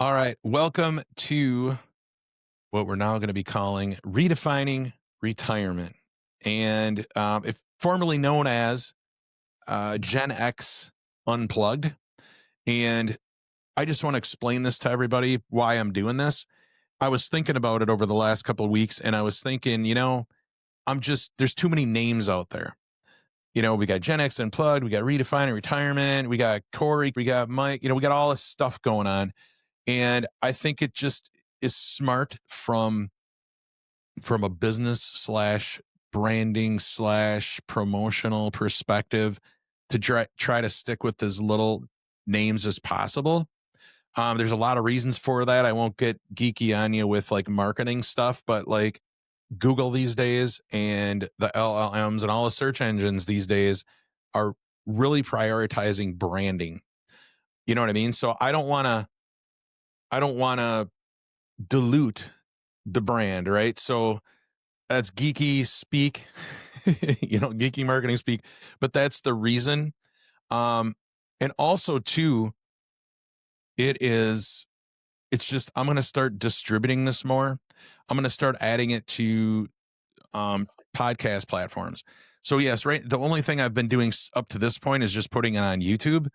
All right. Welcome to what we're now going to be calling Redefining Retirement. And if formerly known as Gen X Unplugged. And I just want to explain this to everybody why I'm doing this. I was thinking about it over the last couple of weeks, and I was thinking, there's too many names out there. We got Gen X Unplugged, we got Redefining Retirement, we got Corey, we got Mike, we got all this stuff going on. And I think it just is smart from a business slash branding slash promotional perspective to try to stick with as little names as possible. There's a lot of reasons for that. I won't get geeky on you with like marketing stuff, but like Google these days and the LLMs and all the search engines these days are really prioritizing branding. You know what I mean? So I don't want to dilute the brand, right? So that's geeky speak, geeky marketing speak, but that's the reason. And also too, it's just, I'm going to start distributing this more. I'm going to start adding it to podcast platforms. So yes, right. The only thing I've been doing up to this point is just putting it on YouTube,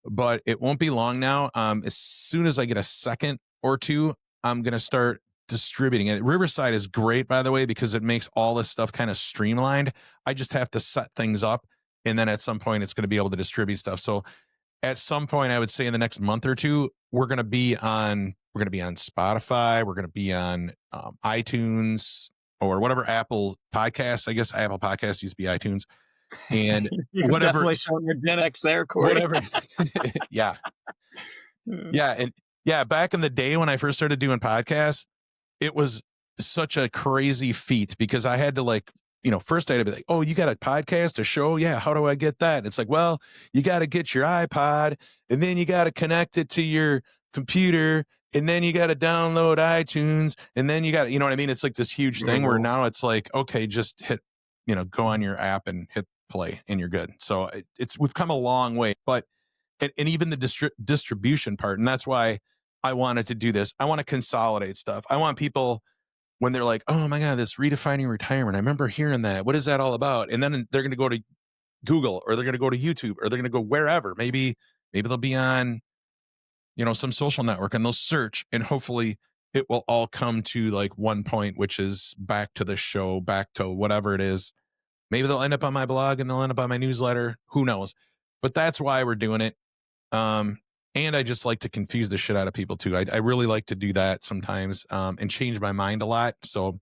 but it won't be long now. As soon as I get a second or two, I'm going to start distributing it. Riverside is great, by the way, because it makes all this stuff kind of streamlined. I just have to set things up, and then at some point it's going to be able to distribute stuff. So at some point, I would say in the next month or two, we're going to be on Spotify. We're going to be on iTunes or whatever Apple Podcasts. I guess Apple Podcasts used to be iTunes. And You're whatever, definitely showing your Gen X there, Corey. whatever. Yeah. Yeah. And yeah, back in the day when I first started doing podcasts, it was such a crazy feat because I had to first I had to be like, oh, you got a podcast, a show? Yeah. How do I get that? And it's like, well, you got to get your iPod and then you got to connect it to your computer and then you got to download iTunes and then you got to, you know what I mean? It's like this huge thing where now it's like, okay, just hit, go on your app and hit play and you're good. So we've come a long way, but, and even the distribution part. And that's why I wanted to do this. I want to consolidate stuff. I want people when they're like, oh my God, this redefining retirement. I remember hearing that. What is that all about? And then they're going to go to Google or they're going to go to YouTube or they're going to go wherever. Maybe they'll be on, some social network and they'll search and hopefully it will all come to like one point, which is back to the show, back to whatever it is. Maybe they'll end up on my blog and they'll end up on my newsletter. Who knows? But that's why we're doing it. And I just like to confuse the shit out of people too. I really like to do that sometimes, and change my mind a lot. So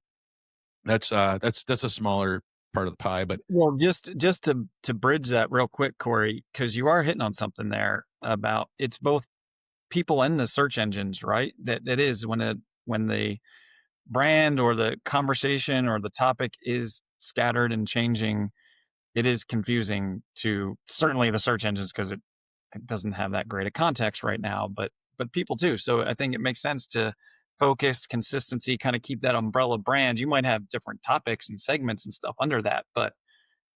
that's a smaller part of the pie, but well, just to bridge that real quick, Corey, because you are hitting on something there about it's both people and the search engines, right? That is when the brand or the conversation or the topic is scattered and changing, it is confusing to certainly the search engines because it doesn't have that great a context right now, but people too. So I think it makes sense to focus, consistency, kind of keep that umbrella brand. You might have different topics and segments and stuff under that, but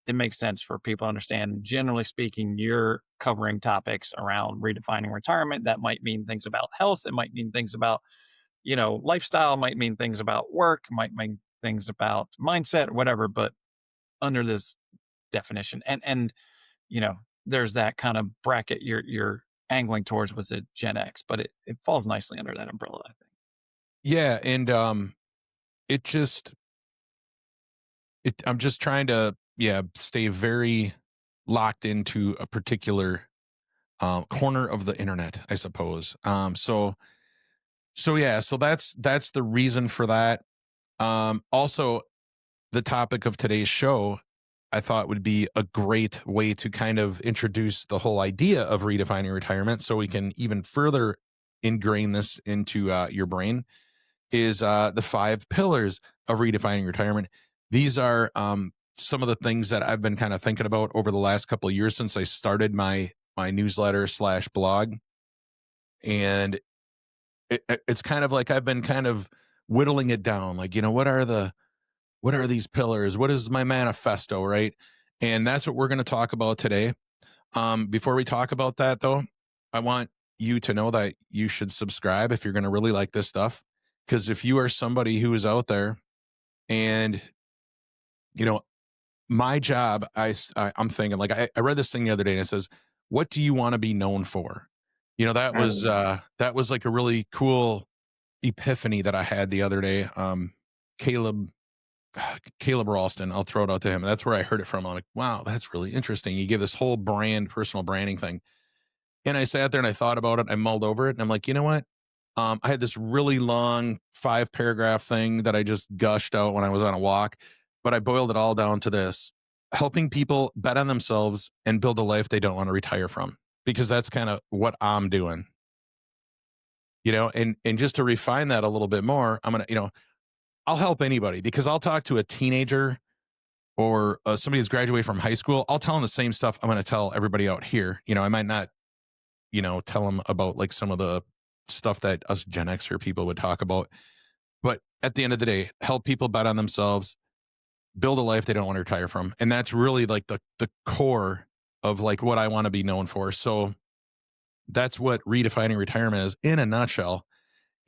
it makes sense for people to understand, generally speaking, you're covering topics around redefining retirement. That might mean things about health. It might mean things about, lifestyle, it might mean things about work, might mean things about mindset, whatever, but under this definition. And there's that kind of bracket you're angling towards with the Gen X, but it falls nicely under that umbrella, I think. yeah. And I'm just trying to, stay very locked into a particular corner of the internet, I suppose. So that's the reason for that. Also, the topic of today's show, I thought would be a great way to kind of introduce the whole idea of redefining retirement so we can even further ingrain this into your brain is the 5 pillars of redefining retirement. These are some of the things that I've been kind of thinking about over the last couple of years since I started my newsletter / blog. And it's kind of like I've been kind of whittling it down. Like, what are these pillars? What is my manifesto, right? And that's what we're going to talk about today. Before we talk about that, though, I want you to know that you should subscribe if you're going to really like this stuff. Because if you are somebody who is out there and, you know, my job, I'm thinking like, I read this thing the other day and it says, what do you want to be known for? That was like a really cool epiphany that I had the other day. Caleb, Caleb Ralston, I'll throw it out to him. That's where I heard it from. I'm like, wow, that's really interesting. You give this whole personal branding thing. And I sat there and I thought about it. I mulled over it and I'm like, you know what? I had this really long 5-paragraph thing that I just gushed out when I was on a walk, but I boiled it all down to this: helping people bet on themselves and build a life they don't want to retire from, because that's kind of what I'm doing, and just to refine that a little bit more, I'm going to, I'll help anybody, because I'll talk to a teenager or somebody who's graduated from high school. I'll tell them the same stuff I'm going to tell everybody out here. I might not, tell them about like some of the stuff that us Gen Xer people would talk about. But at the end of the day, help people bet on themselves, build a life they don't want to retire from. And that's really like the core of like what I want to be known for. So that's what redefining retirement is in a nutshell.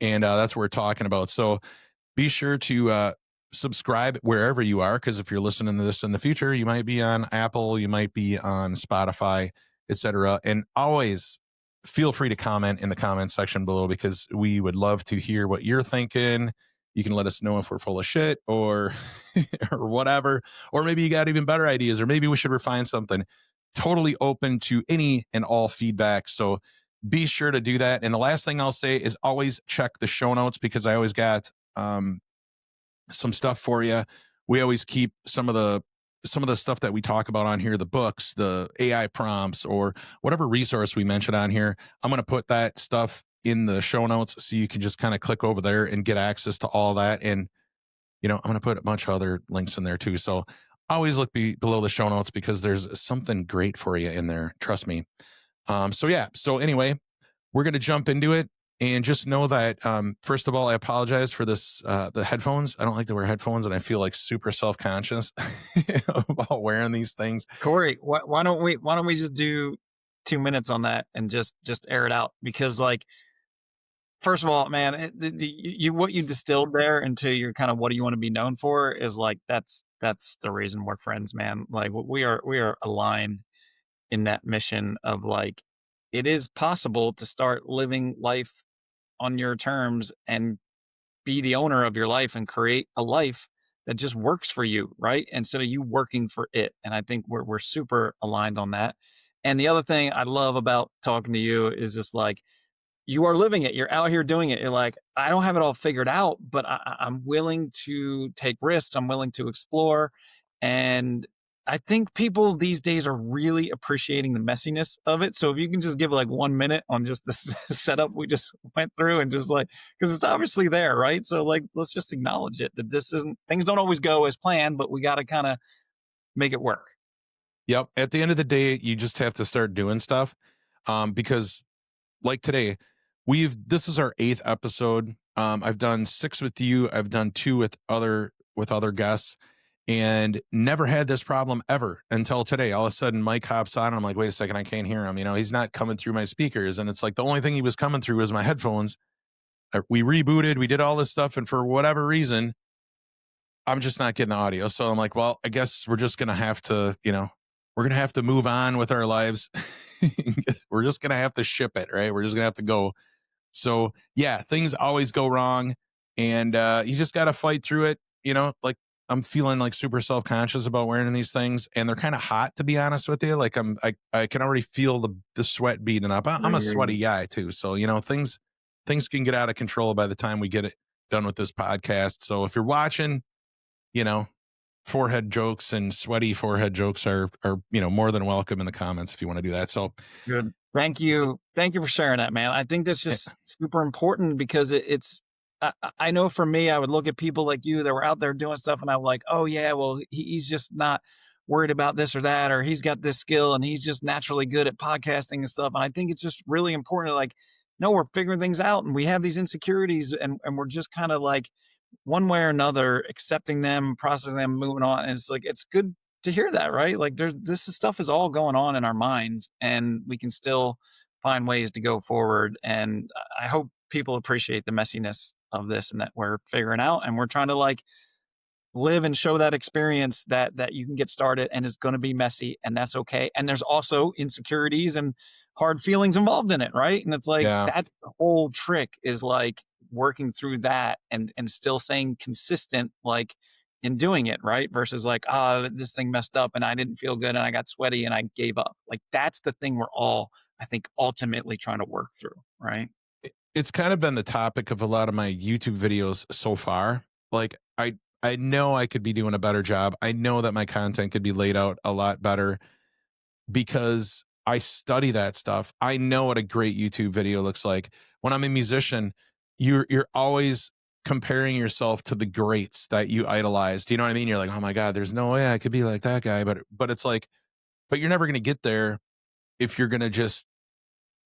And that's what we're talking about. So be sure to subscribe wherever you are, because if you're listening to this in the future, you might be on Apple, you might be on Spotify, etc. And always feel free to comment in the comment section below, because we would love to hear what you're thinking. You can let us know if we're full of shit or or whatever, or maybe you got even better ideas, or maybe we should refine something. Totally open to any and all feedback. So be sure to do that. And the last thing I'll say is always check the show notes, because I always got some stuff for you. We always keep some of the stuff that we talk about on here, the books, the AI prompts, or whatever resource we mention on here. I'm going to put that stuff in the show notes so you can just kind of click over there and get access to all that. And, I'm going to put a bunch of other links in there too. So always look below the show notes, because there's something great for you in there. Trust me. So anyway, we're going to jump into it. And just know that, first of all, I apologize for this, the headphones. I don't like to wear headphones, and I feel like super self-conscious about wearing these things. Corey, why don't we just do 2 minutes on that and just air it out? Because like, first of all, man, what you distilled there into your kind of what do you want to be known for is like, that's the reason we're friends, man. Like we are aligned in that mission of like, it is possible to start living life on your terms and be the owner of your life and create a life that just works for you, right? Instead of you working for it. And I think we're super aligned on that. And the other thing I love about talking to you is just like, you are living it. You're out here doing it. You're like, I don't have it all figured out, but I'm willing to take risks. I'm willing to explore. And I think people these days are really appreciating the messiness of it. So if you can just give like 1 minute on just the setup we just went through, and just like, because it's obviously there, right? So like, let's just acknowledge it, that things don't always go as planned, but we got to kind of make it work. Yep. At the end of the day, you just have to start doing stuff, because like today, this is our 8th episode. I've done 6 with you. I've done 2 with other guests, and never had this problem ever until today. All of a sudden, Mike hops on, and I'm like, wait a second, I can't hear him. He's not coming through my speakers. And it's like the only thing he was coming through was my headphones. We rebooted, we did all this stuff, and for whatever reason, I'm just not getting the audio. So I'm like, well, I guess we're just going to have to, we're going to have to move on with our lives. We're just going to have to ship it, right? We're just going to have to go. So yeah, things always go wrong, and you just got to fight through it. Like I'm feeling like super self-conscious about wearing these things, and they're kind of hot, to be honest with you. Like I can already feel the sweat beating up. I'm a sweaty guy too. So, things can get out of control by the time we get it done with this podcast. So if you're watching, forehead jokes and sweaty forehead jokes are more than welcome in the comments if you want to do that. So good. Thank you. Thank you for sharing that, man. I think that's just super important, because I know for me, I would look at people like you that were out there doing stuff, and I'm like, oh yeah, well, he's just not worried about this or that, or he's got this skill and he's just naturally good at podcasting and stuff. And I think it's just really important to like, no, we're figuring things out, and we have these insecurities, and we're just kind of like, one way or another, accepting them, processing them, moving on. And it's like, it's good to hear that, right? Like this stuff is all going on in our minds, and we can still find ways to go forward. And I hope people appreciate the messiness of this and that we're figuring out and we're trying to like live and show that experience that you can get started and it's going to be messy and that's okay. And there's also insecurities and hard feelings involved in it, right? And it's like Yeah. that's the whole trick is like working through that and still staying consistent like in doing it, right? Versus like, this thing messed up and I didn't feel good and I got sweaty and I gave up. Like that's the thing we're all, I think, ultimately trying to work through, right? It's kind of been the topic of a lot of my YouTube videos so far. Like I know I could be doing a better job. I know that my content could be laid out a lot better because I study that stuff. I know what a great YouTube video looks like. When I'm a musician, you're always comparing yourself to the greats that you idolized. You know what I mean? You're like, "Oh my god, there's no way I could be like that guy." But it's like but you're never going to get there if you're going to just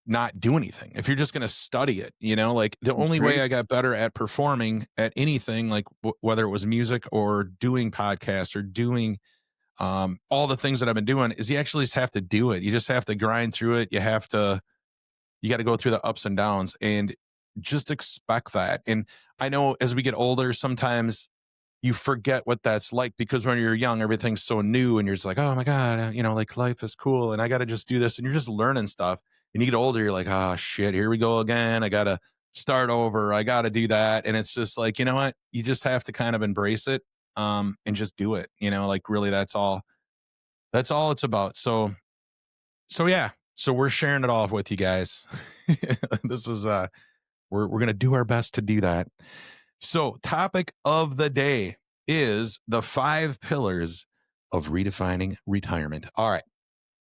not do anything. If you're just going to study it, you know, like the only way Great. I got better at performing at anything, like whether it was music or doing podcasts or doing all the things that I've been doing, is you actually just have to do it. You just have to grind through it. You got to go through the ups and downs and just expect that. And I know as we get older, sometimes you forget what that's like because when you're young, everything's so new and you're just like, oh my God, you know, like life is cool and I got to just do this. And you're just learning stuff. And you get older, you're like, oh shit, here we go again. I got to start over. I got to do that. And it's just like, you know what? You just have to kind of embrace it and just do it. You know, like really that's all it's about. So yeah. So we're sharing it all with you guys. This is we're going to do our best to do that. So, topic of the day is the 5 pillars of redefining retirement. All right.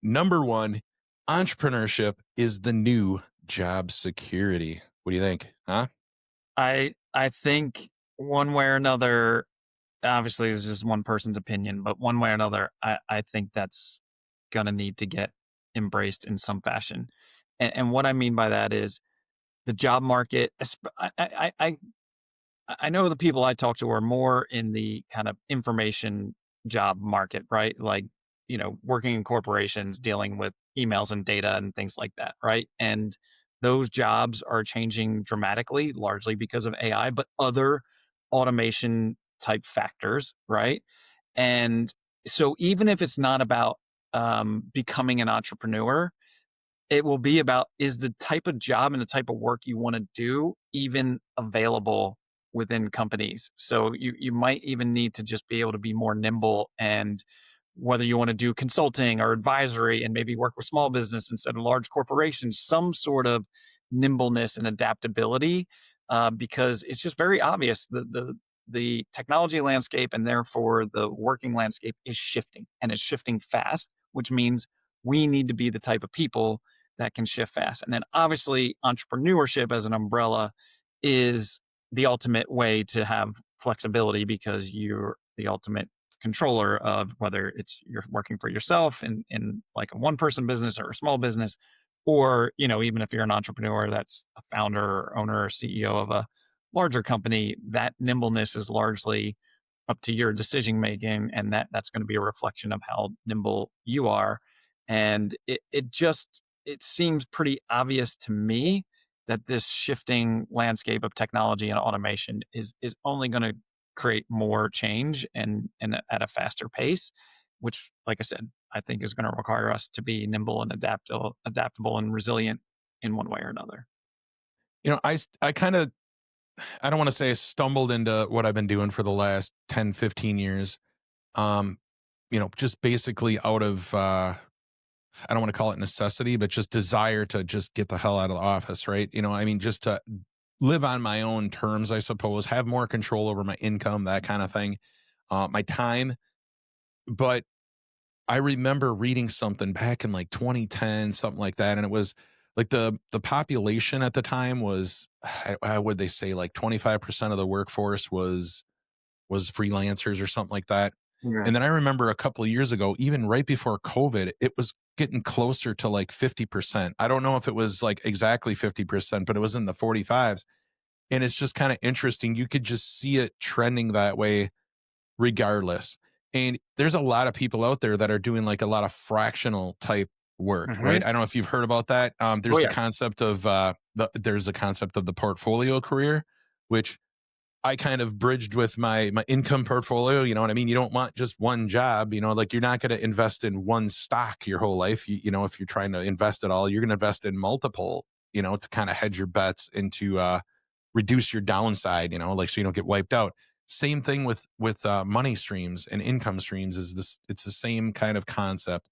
Number 1, entrepreneurship is the new job security. What do you think? Huh? I think one way or another, obviously it's just one person's opinion, but one way or another, I think that's gonna need to get embraced in some fashion. And what I mean by that is the job market. I know the people I talk to are more in the kind of information job market, right? Like, working in corporations, dealing with emails and data and things like that, right? And those jobs are changing dramatically, largely because of AI, but other automation type factors, right? And so even if it's not about becoming an entrepreneur, it will be about is the type of job and the type of work you want to do even available within companies. So you might even need to just be able to be more nimble and whether you want to do consulting or advisory and maybe work with small business instead of large corporations, some sort of nimbleness and adaptability, because it's just very obvious the technology landscape and therefore the working landscape is shifting and it's shifting fast, which means we need to be the type of people that can shift fast. And then obviously entrepreneurship as an umbrella is the ultimate way to have flexibility because you're the ultimate controller of whether it's you're working for yourself in like a one person business or a small business, or, even if you're an entrepreneur that's a founder or owner or CEO of a larger company, that nimbleness is largely up to your decision making. And that's going to be a reflection of how nimble you are. And it seems pretty obvious to me that this shifting landscape of technology and automation is only going to create more change and at a faster pace, which, like I said, I think is going to require us to be nimble and adaptable and resilient in one way or another. You know, I kind of I don't want to say I stumbled into what I've been doing for the last 10, 15 years. Um, just basically out of I don't want to call it necessity, but just desire to just get the hell out of the office, right? I mean, just to live on my own terms, I suppose, have more control over my income, that kind of thing, my time. But I remember reading something back in like 2010, something like that, and it was like the population at the time was, how would they say, like 25% of the workforce was freelancers or something like that. Yeah. And then I remember a couple of years ago, even right before COVID, it was getting closer to like 50%. I don't know if it was like exactly 50%, but it was in the 45s. And it's just kind of interesting. You could just see it trending that way regardless. And there's a lot of people out there that are doing like a lot of fractional type work, right? Hmm. I don't know if you've heard about that. Oh There's the yeah. concept of there's the concept of the portfolio career, which I kind of bridged with my income portfolio. You know what I mean? You don't want just one job. Like you're not going to invest in one stock your whole life. If you're trying to invest it all, you're going to invest in multiple. To kind of hedge your bets and to reduce your downside. Like so you don't get wiped out. Same thing with money streams and income streams. Is this? It's the same kind of concept.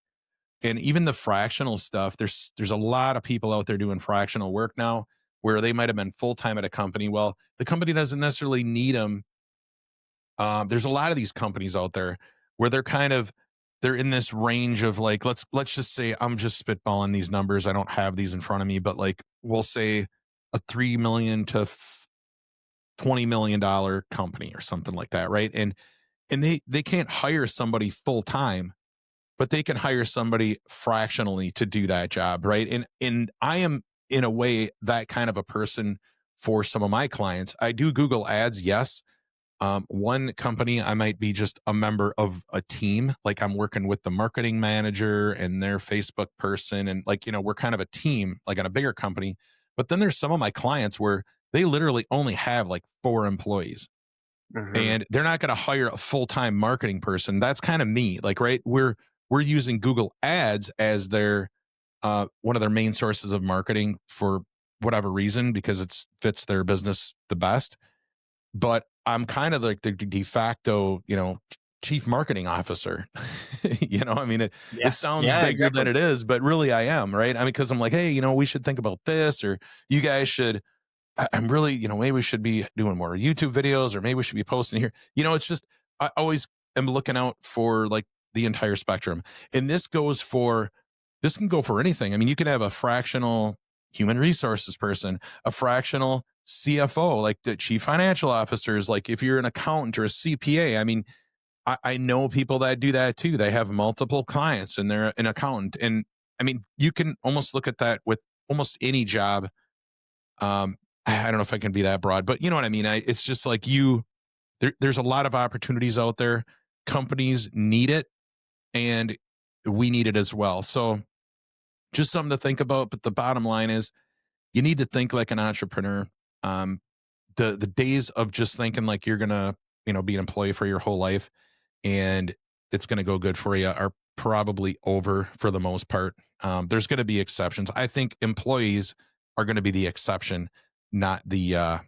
And even the fractional stuff, there's a lot of people out there doing fractional work now where they might have been full time at a company. Well, the company doesn't necessarily need them. There's a lot of these companies out there where they're in this range of like let's just say I'm just spitballing these numbers. I don't have these in front of me, but like we'll say a 3 million to $20 million company or something like that, right? And they can't hire somebody full time, but they can hire somebody fractionally to do that job, right? And I am in a way that kind of a person for some of my clients. I do Google Ads, yes. One company, I might be just a member of a team, like I'm working with the marketing manager and their Facebook person, and like we're kind of a team, like in a bigger company. But then there's some of my clients where they literally only have like 4 employees Hmm. and they're not going to hire a full-time marketing person. That's kind of me. Like, right. We're using Google Ads as their one of their main sources of marketing for whatever reason, because it fits their business the best. But I'm kind of like the de facto, chief marketing officer. I mean, it Yes. sounds Yeah. bigger than Exactly. it is, but really I am, right? I mean, because I'm like, hey, we should think about this, or you guys should I'm really, maybe we should be doing more YouTube videos, or maybe we should be posting here. It's just, I always am looking out for like the entire spectrum. And this can go for anything. I mean, you can have a fractional human resources person, a fractional CFO, like the chief financial officers. Like if you're an accountant or a CPA, I mean, I know people that do that too. They have multiple clients and they're an accountant. And I mean, you can almost look at that with almost any job. I don't know if I can be that broad, but you know what I mean? It's just like there's a lot of opportunities out there. Companies need it and we need it as well. So just something to think about. But the bottom line is you need to think like an entrepreneur. Um, the days of just thinking like you're gonna, be an employee for your whole life and it's gonna go good for you are probably over for the most part. There's gonna be exceptions. I think employees are gonna be the exception, not the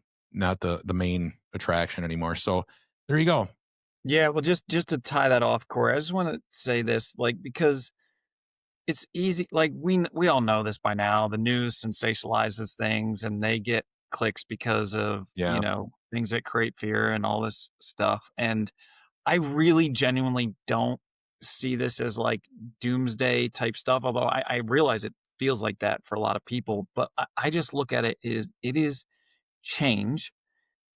main attraction anymore. So there you go. Yeah. Well, just to tie that off, Corey, I just want to say this, like, because it's easy. Like we all know this by now. The news sensationalizes things, and they get clicks because of Yeah. things that create fear and all this stuff. And I really genuinely don't see this as like doomsday type stuff. Although I realize it feels like that for a lot of people, but I just look at it is change,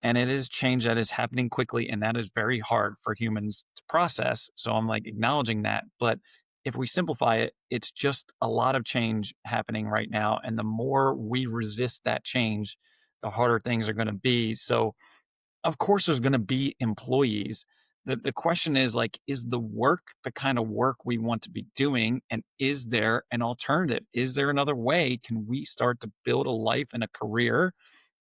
and it is change that is happening quickly, and that is very hard for humans to process. So I'm like acknowledging that. But if we simplify it, it's just a lot of change happening right now. And the more we resist that change, the harder things are going to be. So of course there's going to be employees. The question is like, is the work the kind of work we want to be doing? And is there an alternative? Is there another way? Can we start to build a life and a career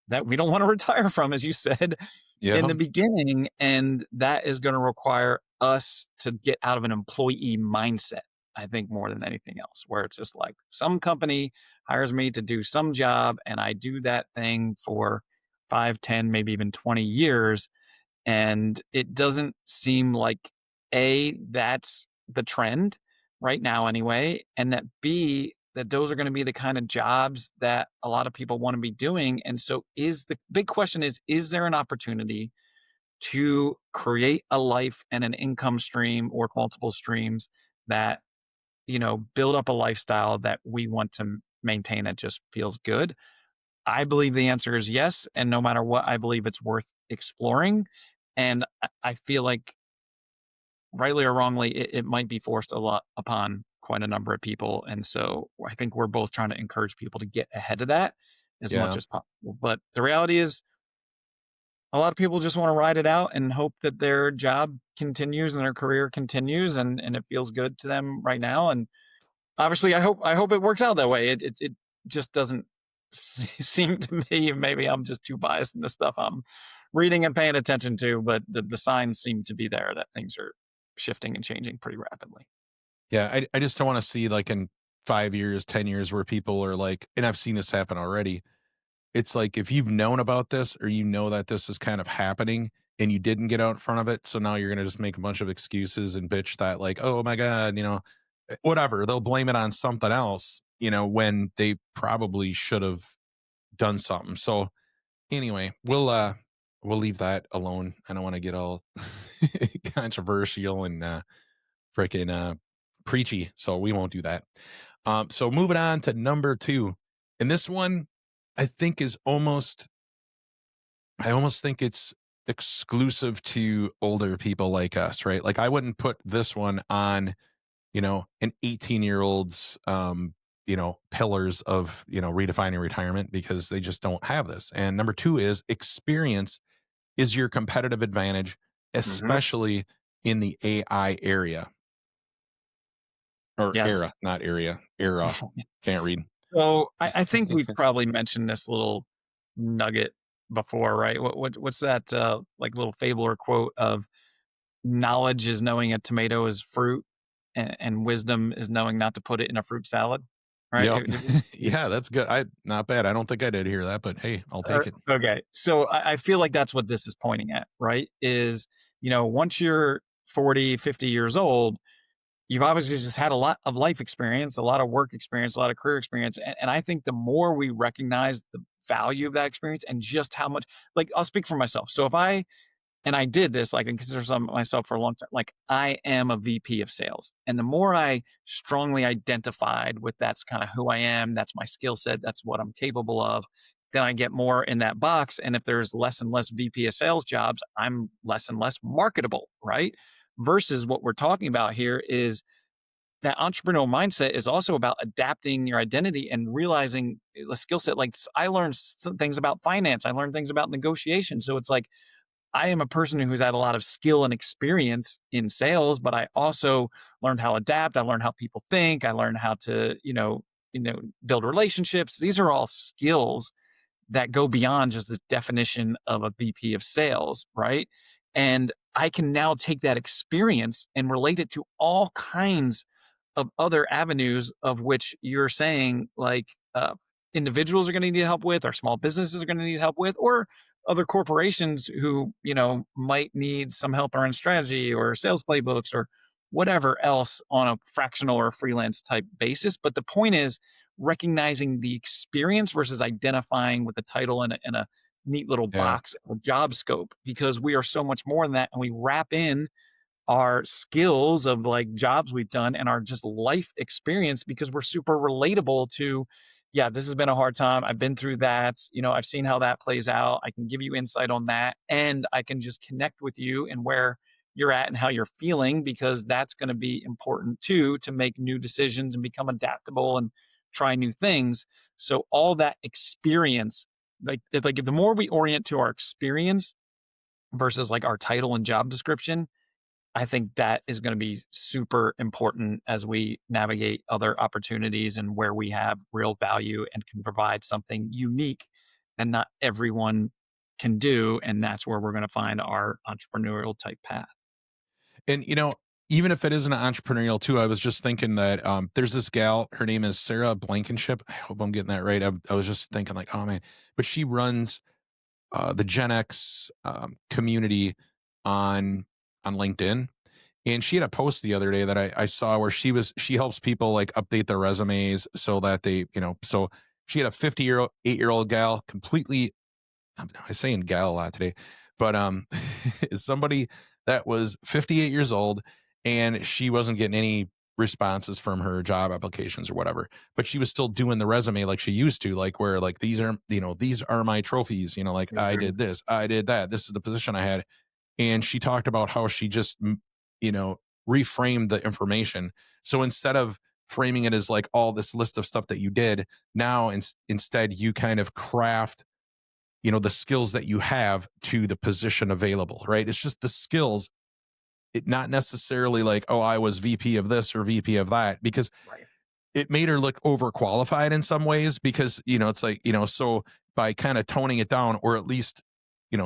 that we don't want to retire from, as you said in Yeah. the beginning? And that is going to require us to get out of an employee mindset, I think, more than anything else, where it's just like some company hires me to do some job and I do that thing for 5, 10, maybe even 20 years. And it doesn't seem like A, that's the trend right now anyway, and that B, that those are going to be the kind of jobs that a lot of people want to be doing. And so is the big question is there an opportunity to create a life and an income stream or multiple streams that, build up a lifestyle that we want to maintain that just feels good? I believe the answer is yes. And no matter what, I believe it's worth exploring. And I feel like, rightly or wrongly, it might be forced a lot upon quite a number of people. And so I think we're both trying to encourage people to get ahead of that as much Yeah. as possible. But the reality is, a lot of people just want to ride it out and hope that their job continues and their career continues, and it feels good to them right now. And obviously, I hope it works out that way. It just doesn't seem to me. Maybe I'm just too biased in the stuff I'm reading and paying attention to, but the signs seem to be there that things are shifting and changing pretty rapidly. Yeah, I just don't want to see like in 5 years, 10 years, where people are like, and I've seen this happen already. It's like if you've known about this or you know that this is kind of happening and you didn't get out in front of it, so now you're gonna just make a bunch of excuses and bitch that like, oh my god, whatever. They'll blame it on something else, when they probably should have done something. So anyway, we'll leave that alone. I don't want to get all controversial and freaking preachy, so we won't do that. So moving on to number 2, and this one I think is I almost think it's exclusive to older people like us, right? Like I wouldn't put this one on, an 18-year-old's pillars of, redefining retirement, because they just don't have this. And number 2 is experience is your competitive advantage, Hmm. especially in the AI area. Or Yes. era, not area. Era. Can't read. So I think we've probably mentioned this little nugget before, right? What's that like little fable or quote of knowledge is knowing a tomato is fruit, and wisdom is knowing not to put it in a fruit salad, right? Yep. Yeah, that's good. Not bad. I don't think I did hear that, but hey, I'll take it. Okay, so I feel like that's what this is pointing at, right? Is once you're 40, 50 years old, you've obviously just had a lot of life experience, a lot of work experience, a lot of career experience. And I think the more we recognize the value of that experience and just how much, like, I'll speak for myself. So if I, and I did this, like, and consider some myself for a long time, like, I am a VP of sales. And the more I strongly identified with that's kind of who I am, that's my skill set, that's what I'm capable of, then I get more in that box. And if there's less and less VP of sales jobs, I'm less and less marketable, right? Versus what we're talking about here is that entrepreneurial mindset is also about adapting your identity and realizing the skill set. Like, I learned some things about finance, I learned things about negotiation. So it's like I am a person who's had a lot of skill and experience in sales, but I also learned how to adapt. I learned how people think. I learned how to, build relationships. These are all skills that go beyond just the definition of a VP of sales, right? And I can now take that experience and relate it to all kinds of other avenues of which you're saying, like, individuals are going to need help with, or small businesses are going to need help with, or other corporations who might need some help around strategy or sales playbooks or whatever else on a fractional or freelance type basis. But the point is recognizing the experience versus identifying with the title in a neat little Yeah. box of job scope, because we are so much more than that, and we wrap in our skills of like jobs we've done and our just life experience because we're super relatable to, yeah, this has been a hard time, I've been through that, I've seen how that plays out, I can give you insight on that, and I can just connect with you and where you're at and how you're feeling, because that's going to be important too, to make new decisions and become adaptable and try new things. So all that experience, like the more we orient to our experience versus like our title and job description, I think that is going to be super important as we navigate other opportunities and where we have real value and can provide something unique and not everyone can do. And that's where we're going to find our entrepreneurial type path. And even if it isn't entrepreneurial too, I was just thinking that there's this gal, her name is Sarah Blankenship. I hope I'm getting that right. I was just thinking like, oh man, but she runs the Gen X community on LinkedIn. And she had a post the other day that I saw where she helps people like update their resumes so that they, so she had a 58-year-old gal, completely, I'm saying gal a lot today, but somebody that was 58 years old, and she wasn't getting any responses from her job applications or whatever, but she was still doing the resume like she used to, like where like these are my trophies, like I Mhm. did this, I did that, this is the position I had. And she talked about how she just you know reframed the information. So instead of framing it as like all this list of stuff that you did, now instead you kind of craft the skills that you have to the position available, right? It's just the skills, it not necessarily like, oh, I was VP of this or VP of that, because Right. it made her look overqualified in some ways because, it's like, so by kind of toning it down, or at least,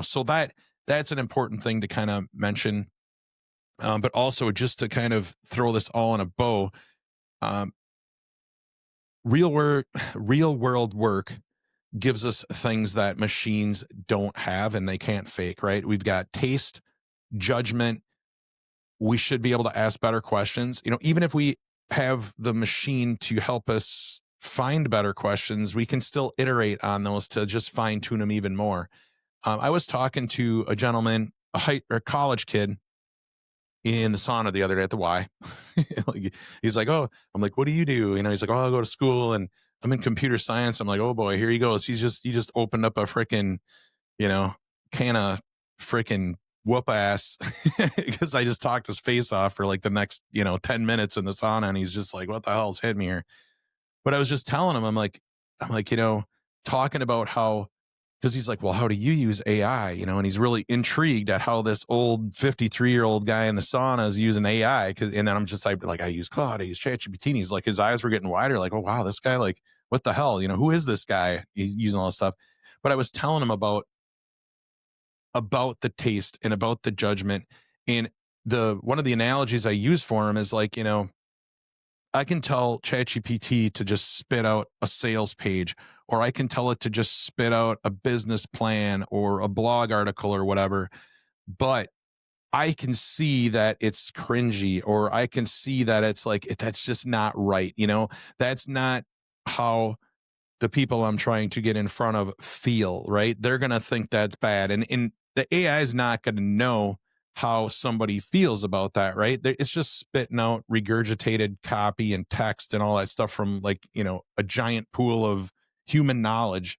so that's an important thing to kind of mention. But also just to kind of throw this all in a bow, um, real work, real world work gives us things that machines don't have and they can't fake, right? We've got taste, judgment. We should be able to ask better questions. Even if we have the machine to help us find better questions, we can still iterate on those to just fine tune them even more. I was talking to a gentleman, a college kid, in the sauna the other day at the Y. Like, he's like, "Oh," I'm like, "What do you do?" He's like, "Oh, I go to school and I'm in computer science." I'm like, "Oh boy, here he goes. He just opened up a freaking, you know, can of freaking whoop ass," because I just talked his face off for like the next, 10 minutes in the sauna. And he's just like, "What the hell's hitting me here?" But I was just telling him, I'm like, talking about how, because he's like, "Well, how do you use AI?" And he's really intrigued at how this old 53-year-old guy in the sauna is using AI. And then I'm just like, "I use Claude, I use ChatGPT." And he's like, his eyes were getting wider, like, "Oh wow, this guy, like, what the hell? Who is this guy? He's using all this stuff." But I was telling him about the taste and about the judgment. And one of the analogies I use for him is like, I can tell ChatGPT to just spit out a sales page, or I can tell it to just spit out a business plan or a blog article or whatever. But I can see that it's cringy, or I can see that it's like, that's just not right. That's not how the people I'm trying to get in front of feel, right? They're going to think that's bad. And the AI is not going to know how somebody feels about that, right? It's just spitting out regurgitated copy and text and all that stuff from, like, a giant pool of human knowledge.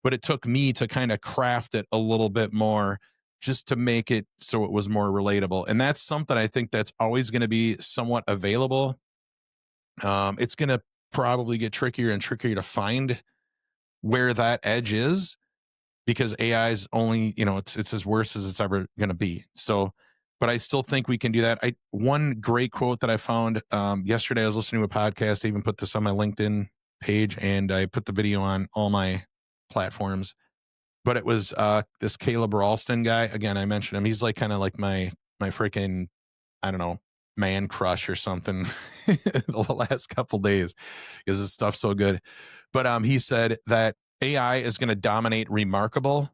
But it took me to kind of craft it a little bit more, just to make it so it was more relatable. And that's something I think that's always going to be somewhat available. It's going to probably get trickier and trickier to find where that edge is, because AI is only, it's as worse as it's ever going to be. So, but I still think we can do that. One great quote that I found yesterday, I was listening to a podcast. I even put this on my LinkedIn page, and I put the video on all my platforms. But it was this Caleb Ralston guy. Again, I mentioned him. He's like kind of like my freaking, I don't know, man crush or something the last couple days, because his stuff's so good. But he said that AI is going to dominate remarkable.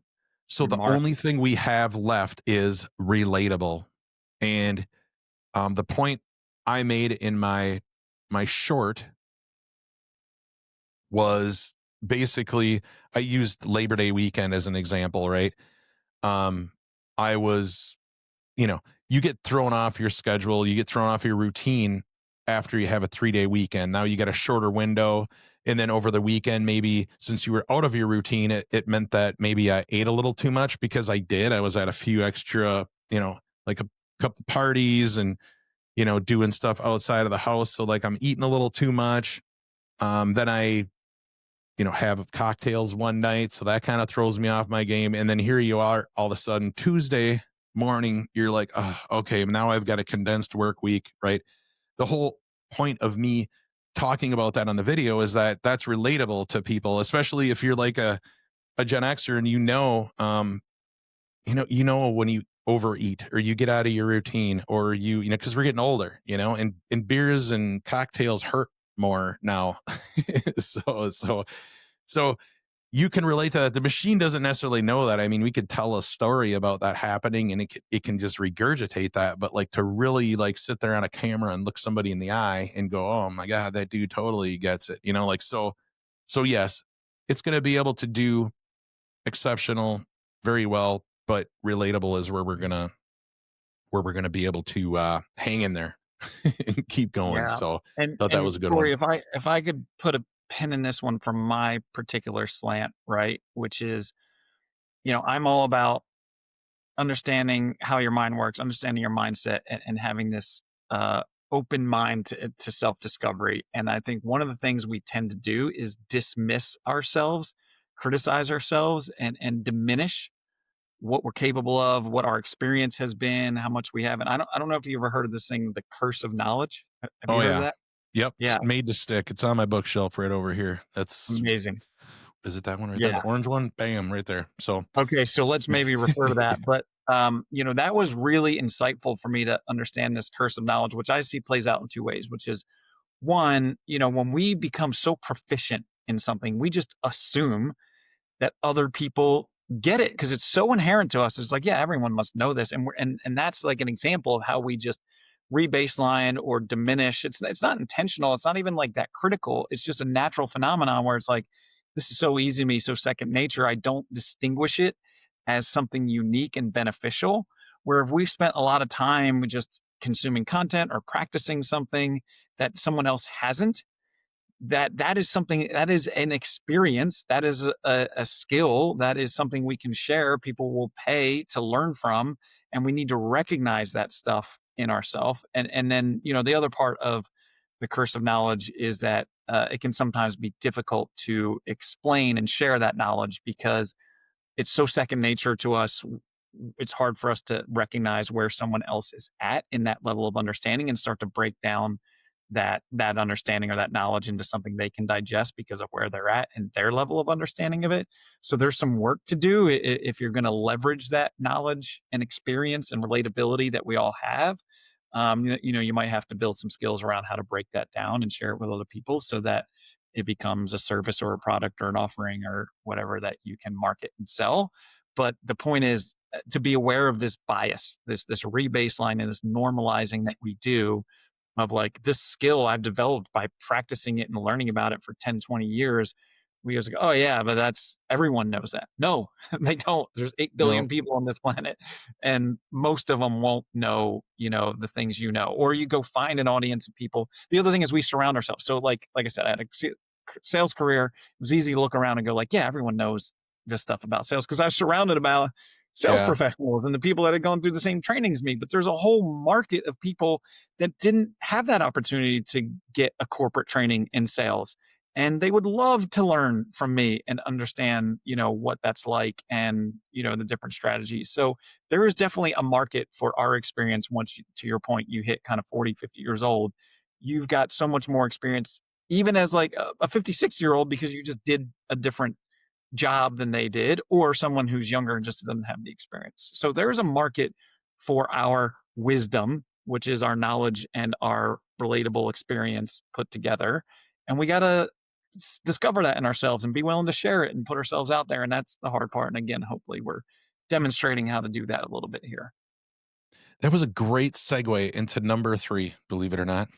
So the only thing we have left is relatable. And the point I made in my short was basically, I used Labor Day weekend as an example, right? I was, you get thrown off your schedule, you get thrown off your routine after you have a 3-day weekend. Now you got a shorter window. And then over the weekend, maybe since you were out of your routine, it meant that maybe I ate a little too much, because I was at a few extra, like a couple parties and, doing stuff outside of the house. So like I'm eating a little too much. Then I, have cocktails one night. So that kind of throws me off my game. And then here you are, all of a sudden, Tuesday morning, you're like, oh, okay, now I've got a condensed work week, right? The whole point of me talking about that on the video is that that's relatable to people, especially if you're like a Gen Xer, and when you overeat or you get out of your routine, or because we're getting older, and beers and cocktails hurt more now. So you can relate to that. The machine doesn't necessarily know that. I mean, we could tell a story about that happening, and it can just regurgitate that. But like, to really like sit there on a camera and look somebody in the eye and go, "Oh my God, that dude totally gets it." So yes, it's going to be able to do exceptional, very well, but relatable is where we're gonna be able to hang in there and keep going. Yeah. So And thought that was a good Corey, one. if I could put a pin in this one from my particular slant, right, which is, I'm all about understanding how your mind works, understanding your mindset, and having this open mind to self-discovery. And I think one of the things we tend to do is dismiss ourselves, criticize ourselves, and diminish what we're capable of, what our experience has been, how much we have. And I don't know if you ever heard of this thing, the curse of knowledge. Have you Oh heard of yeah. that? Yep. Yeah. Made to stick. It's on my bookshelf right over here. Amazing. Is it that one right there? The Yeah. orange one? Bam, right there. So, Okay. So let's maybe refer to that. But, that was really insightful for me to understand this curse of knowledge, which I see plays out in two ways, which is one, when we become so proficient in something, we just assume that other people get it because it's so inherent to us. It's like, yeah, everyone must know this, and and that's like an example of how we just rebaseline or diminish. It's not intentional. It's not even like that critical. It's just a natural phenomenon where it's like, this is so easy to me, so second nature. I don't distinguish it as something unique and beneficial. Where if we've spent a lot of time just consuming content or practicing something that someone else hasn't, that is something, that is an experience, that is a skill, that is something we can share, people will pay to learn from, and we need to recognize that stuff in ourselves. And then the other part of the curse of knowledge is that it can sometimes be difficult to explain and share that knowledge because it's so second nature to us. It's hard for us to recognize where someone else is at in that level of understanding and start to break down that understanding or that knowledge into something they can digest because of where they're at and their level of understanding of it. So there's some work to do if you're going to leverage that knowledge and experience and relatability that we all have. You might have to build some skills around how to break that down and share it with other people so that it becomes a service or a product or an offering or whatever that you can market and sell. But the point is to be aware of this bias, this rebaseline and this normalizing that we do of like this skill I've developed by practicing it and learning about it for 10, 20 years. We just go, oh yeah, but that's everyone knows that. No, they don't. There's 8 billion no. people on this planet, and most of them won't know, the things or you go find an audience of people. The other thing is we surround ourselves. So like I said, I had a sales career. It was easy to look around and go like, yeah, everyone knows this stuff about sales because I was surrounded about sales Yeah. professionals and the people that had gone through the same trainings as me. But there's a whole market of people that didn't have that opportunity to get a corporate training in sales. And they would love to learn from me and understand, what that's like and, the different strategies. So there is definitely a market for our experience. Once to your point, you hit kind of 40, 50 years old, you've got so much more experience, even as like a 56-year-old, because you just did a different job than they did, or someone who's younger and just doesn't have the experience. So there's a market for our wisdom, which is our knowledge and our relatable experience put together. And we got to discover that in ourselves and be willing to share it and put ourselves out there. And that's the hard part. And again, hopefully we're demonstrating how to do that a little bit here. That was a great segue into number 3, believe it or not.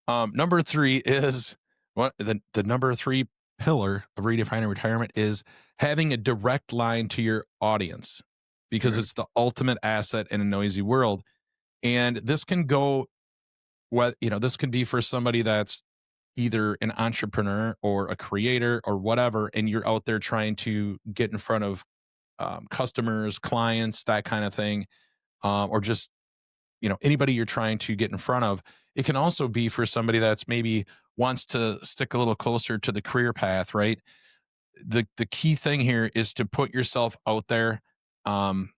Number 3 is what the number 3 pillar of redefining retirement is having a direct line to your audience because Mhm. it's the ultimate asset in a noisy world. And this can go this can be for somebody that's either an entrepreneur or a creator or whatever, and you're out there trying to get in front of customers, clients, that kind of thing, or just anybody you're trying to get in front of. It can also be for somebody that's maybe wants to stick a little closer to the career path, right? The key thing here is to put yourself out there, um,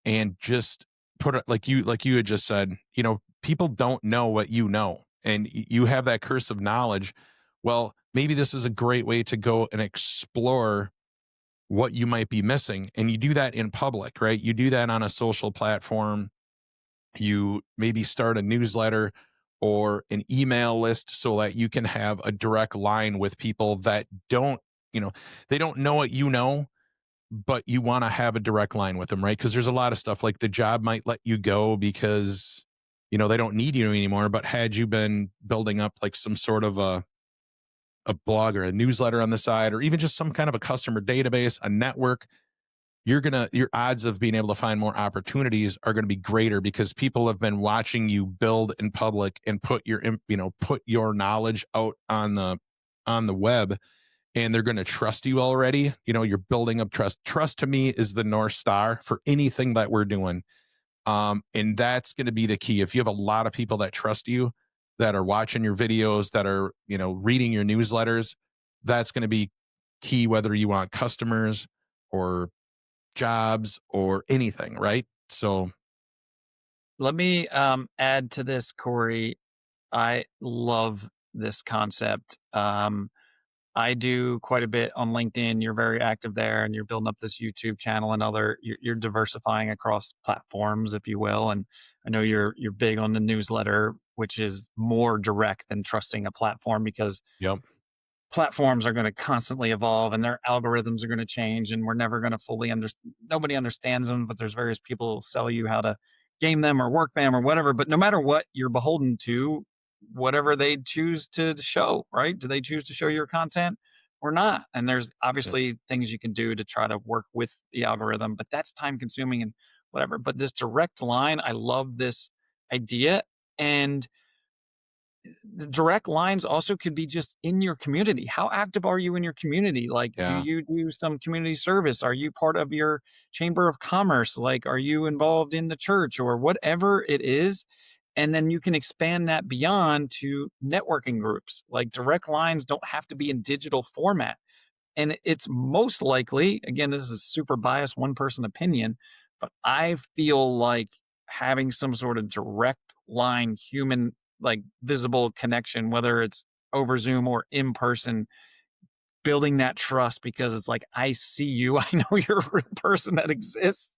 and just put it like you had just said. People don't know what you know, and you have that curse of knowledge. Well, maybe this is a great way to go and explore what you might be missing, and you do that in public, right? You do that on a social platform. You maybe start a newsletter or an email list so that you can have a direct line with people that you know they don't know what you know, but you want to have a direct line with them, right? Because there's a lot of stuff like the job might let you go because they don't need you anymore. But had you been building up like some sort of a blog or a newsletter on the side, or even just some kind of a customer database, a network, your odds of being able to find more opportunities are going to be greater because people have been watching you build in public and put your knowledge out on the web, and they're going to trust you already. You're building up trust. To me is the North Star for anything that we're doing. And that's going to be the key. If you have a lot of people that trust you, that are watching your videos, that are reading your newsletters, that's going to be key, whether you want customers or jobs or anything, right? So, Let me add to this, Corey. I love this concept. I do quite a bit on LinkedIn. You're very active there, and you're building up this YouTube channel and you're diversifying across platforms, if you will. And I know you're big on the newsletter, which is more direct than trusting a platform, because Yep. platforms are going to constantly evolve and their algorithms are going to change, and we're never going to fully understand. Nobody understands them, but there's various people who sell you how to game them or work them or whatever. But no matter what, you're beholden to whatever they choose to show, right? Do they choose to show your content or not? And there's Yep. obviously things you can do to try to work with the algorithm, but that's time consuming and whatever. But this direct line, I love this idea. And the direct lines also could be just in your community. How active are you in your community? Like, do Yeah. you do some community service? Are you part of your chamber of commerce? Like, are you involved in the church or whatever it is? And then you can expand that beyond to networking groups. Like, direct lines don't have to be in digital format. And it's most likely, again, this is a super biased one person opinion, but I feel like having some sort of direct line, human, like visible connection, whether it's over Zoom or in person, building that trust, because it's like, I see you. I know you're a real person that exists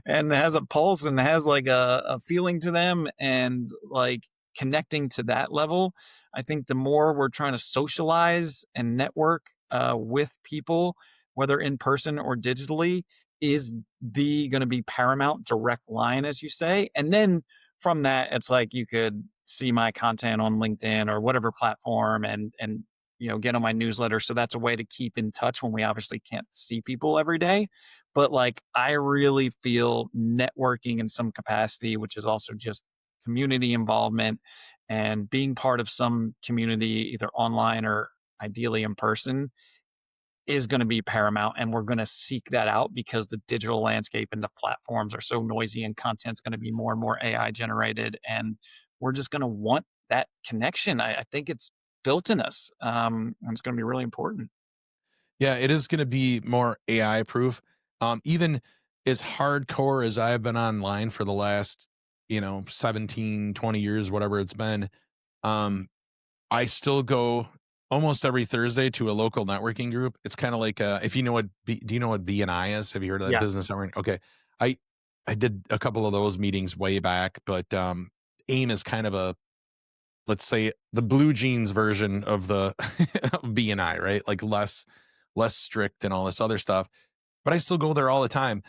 and has a pulse and has like a feeling to them, and like connecting to that level. I think the more we're trying to socialize and network with people, whether in person or digitally, is the going to be paramount direct line, as you say. And then from that, it's like you could see my content on LinkedIn or whatever platform, and get on my newsletter. So that's a way to keep in touch when we obviously can't see people every day. But like, I really feel networking in some capacity, which is also just community involvement and being part of some community, either online or ideally in person, is going to be paramount. And we're going to seek that out because the digital landscape and the platforms are so noisy, and content's going to be more and more AI generated. And we're just going to want that connection. I think it's built in us. And it's going to be really important. Yeah, it is going to be more AI proof. Even as hardcore as I've been online for the last, 17, 20 years, whatever it's been, um, I still go almost every Thursday to a local networking group. It's kind of like, if you know do you know what BNI is? Have you heard of that, Yeah. business networking? Okay. I, I did a couple of those meetings way back, but, AIM is kind of a, let's say, the blue jeans version of the of BNI, right? Like less strict and all this other stuff. But I still go there all the time.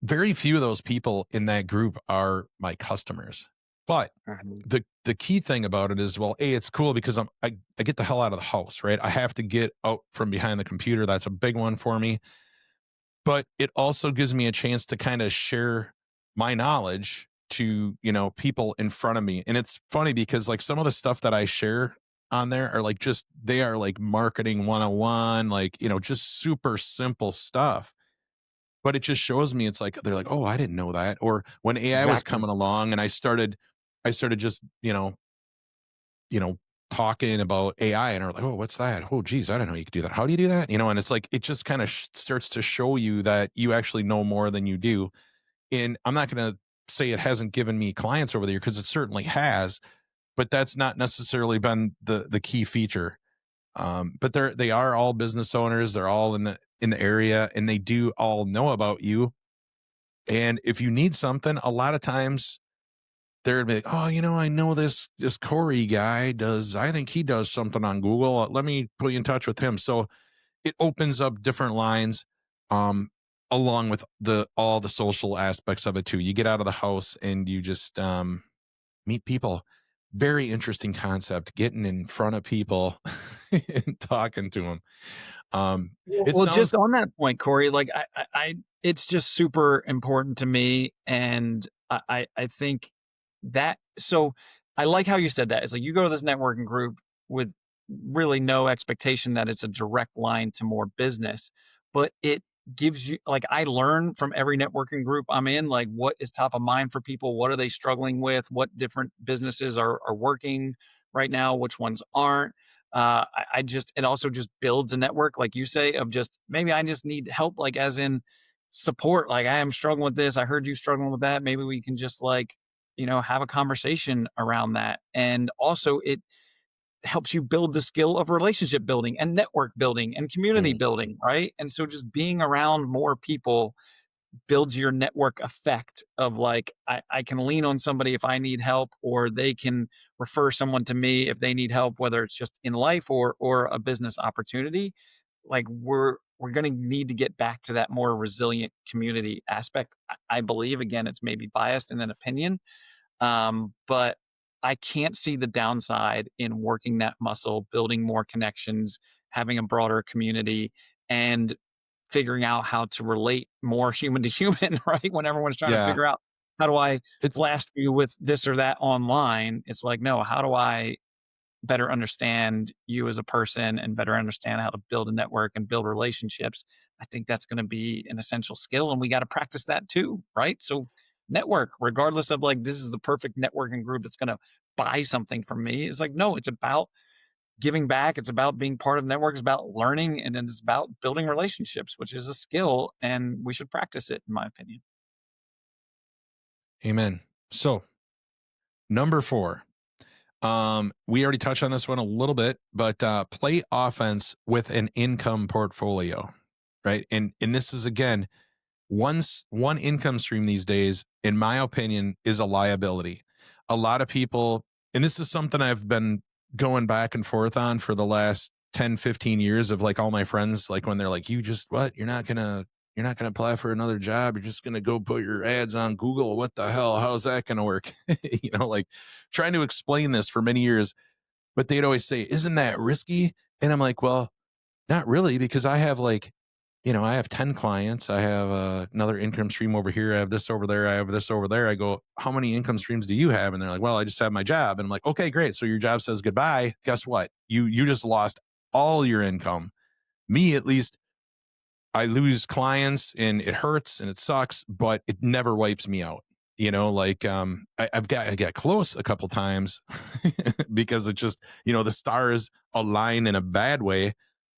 Very few of those people in that group are my customers. But Mhm. the key thing about it is, well, A, it's cool because I get the hell out of the house, right? I have to get out from behind the computer. That's a big one for me. But it also gives me a chance to kind of share my knowledge to, people in front of me. And it's funny because like some of the stuff that I share on there are like just they are like marketing 101, like, just super simple stuff. But it just shows me, it's like they're like, "Oh, I didn't know that." Or when AI was Exactly. coming along and I started just, you know, talking about AI, and are like, "Oh, what's that? Oh, geez, I didn't know you could do that. How do you do that?" And it's like it just kind of starts to show you that you actually know more than you do. And I'm not going to say it hasn't given me clients over the year, because it certainly has, but that's not necessarily been the key feature. But they are all business owners. They're all in the area, and they do all know about you. And if you need something, a lot of times they're gonna be like, "Oh, I know this Corey guy does. I think he does something on Google. Let me put you in touch with him." So it opens up different lines, um, along with all the social aspects of it too. You get out of the house and you just meet people. Very interesting concept, getting in front of people and talking to them. It Well, sounds just on that point, Corey, like it's just super important to me, and I think that. So I like how you said that. It's like you go to this networking group with really no expectation that it's a direct line to more business, but it gives you, like, I learn from every networking group I'm in, like what is top of mind for people, what are they struggling with, what different businesses are working right now, which ones aren't. I just, it also just builds a network, like you say, of just maybe I just need help, like as in support. Like, I am struggling with this. I heard you struggling with that. Maybe we can just like, have a conversation around that. And also helps you build the skill of relationship building and network building and community Mm. building, right? And so just being around more people builds your network effect of like, I can lean on somebody if I need help, or they can refer someone to me if they need help, whether it's just in life or a business opportunity. Like we're going to need to get back to that more resilient community aspect. I believe, again, it's maybe biased in an opinion, but I can't see the downside in working that muscle, building more connections, having a broader community, and figuring out how to relate more human to human, right? When everyone's trying to Yeah. figure out, how do I It's blast you with this or that online? It's like, no, how do I better understand you as a person and better understand how to build a network and build relationships? I think that's going to be an essential skill, and we got to practice that too, right? So network, regardless of like, this is the perfect networking group that's going to buy something from me. It's like, no, it's about giving back. It's about being part of the network. It's about learning, and then it's about building relationships, which is a skill, and we should practice it, in my opinion. amen. So number 4, we already touched on this one a little bit, but play offense with an income portfolio, right? And this is, again, one income stream these days, in my opinion, is a liability. A lot of people, and this is something I've been going back and forth on for the last 10, 15 years, of like all my friends, like when they're like, you just, what? You're not gonna apply for another job. You're just gonna go put your ads on Google. What the hell? How's that gonna work? Like trying to explain this for many years, but they'd always say, isn't that risky? And I'm like, well, not really, because I have like, I have 10 clients. I have another income stream over here. I have this over there. I have this over there. I go, how many income streams do you have? And they're like, well, I just have my job. And I'm like, okay, great. So your job says goodbye. Guess what? You just lost all your income. Me, at least, I lose clients and it hurts and it sucks, but it never wipes me out. Like I got close a couple times because it just, the stars align in a bad way.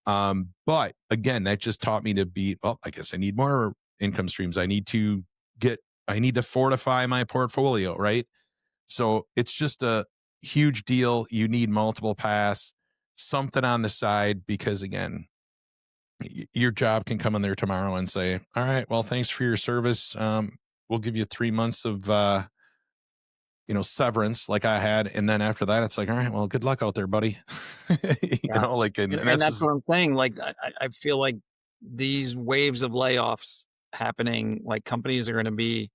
But again, that just taught me to be, well, I guess I need more income streams. I need to fortify my portfolio, right? So it's just a huge deal. You need multiple paths, something on the side, because again, your job can come in there tomorrow and say, all right, well, thanks for your service. We'll give you 3 months of, severance like I had. And then after that, it's like, all right, well, good luck out there, buddy. Yeah. Like, and And that's that's just, what I'm saying. Like, I feel like these waves of layoffs happening, like companies are going to be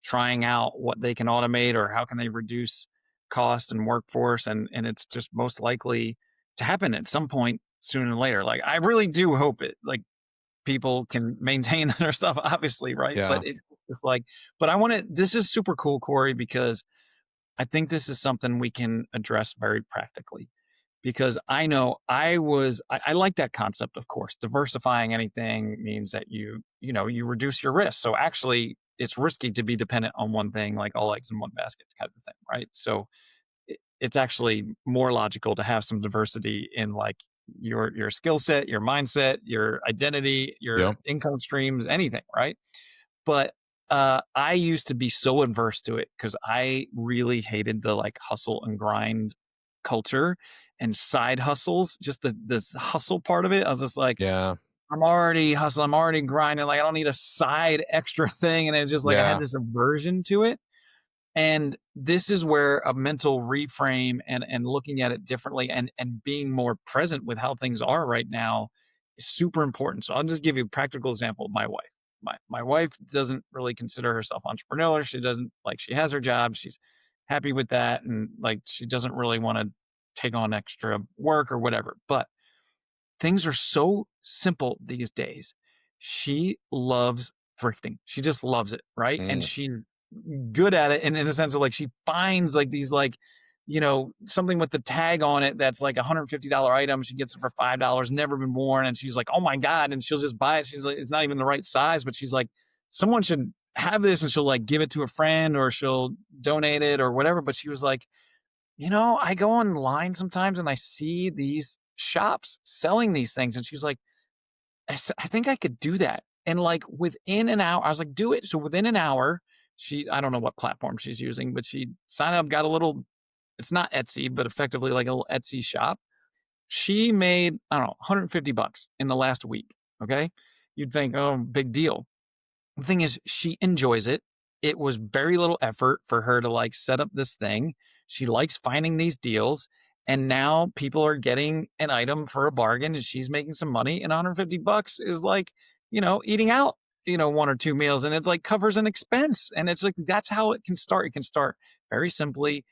trying out what they can automate or how can they reduce cost and workforce. And it's just most likely to happen at some point sooner than later. Like, I really do hope it, like, people can maintain their stuff, obviously, right? yeah, But it's like, but this is super cool, Corey, because I think this is something we can address very practically, because I know I like that concept, of course. Diversifying anything means that you reduce your risk. So actually, it's risky to be dependent on one thing, like all eggs in one basket kind of thing, right? So it's actually more logical to have some diversity in like your skill set, your mindset, your identity, yeah, your income streams, anything, right? But I used to be so adverse to it because I really hated the like hustle and grind culture and side hustles, just this hustle part of it. I was just like, yeah, I'm already hustling, I'm already grinding. Like, I don't need a side extra thing. And it was just like, I had yeah, this aversion to it. And this is where a mental reframe and looking at it differently and being more present with how things are right now is super important. So I'll just give you a practical example of my wife. My wife doesn't really consider herself entrepreneurial. She doesn't, like, she has her job. She's happy with that. And like, she doesn't really want to take on extra work or whatever. But things are so simple these days. She loves thrifting. She just loves it, right? And mm, she's good at it, and in the sense of like, she finds like these like, something with the tag on it that's like $150 item. She gets it for $5, never been worn, and she's like, oh my God, and she'll just buy it. She's like, it's not even the right size, but she's like, someone should have this, and she'll like give it to a friend or she'll donate it or whatever. But she was like, I go online sometimes and I see these shops selling these things. And she's like, I think I could do that. And like within an hour, I was like, do it. So within an hour, I don't know what platform she's using, but she signed up, got a little it's not Etsy, but effectively like a little Etsy shop. She made, I don't know, $150 in the last week. Okay. You'd think, oh, big deal. The thing is, she enjoys it. It was very little effort for her to like set up this thing. She likes finding these deals. And now people are getting an item for a bargain and she's making some money. And $150 is like, eating out, one or two meals. And it's like covers an expense. And it's like, that's how it can start. It can start very simply.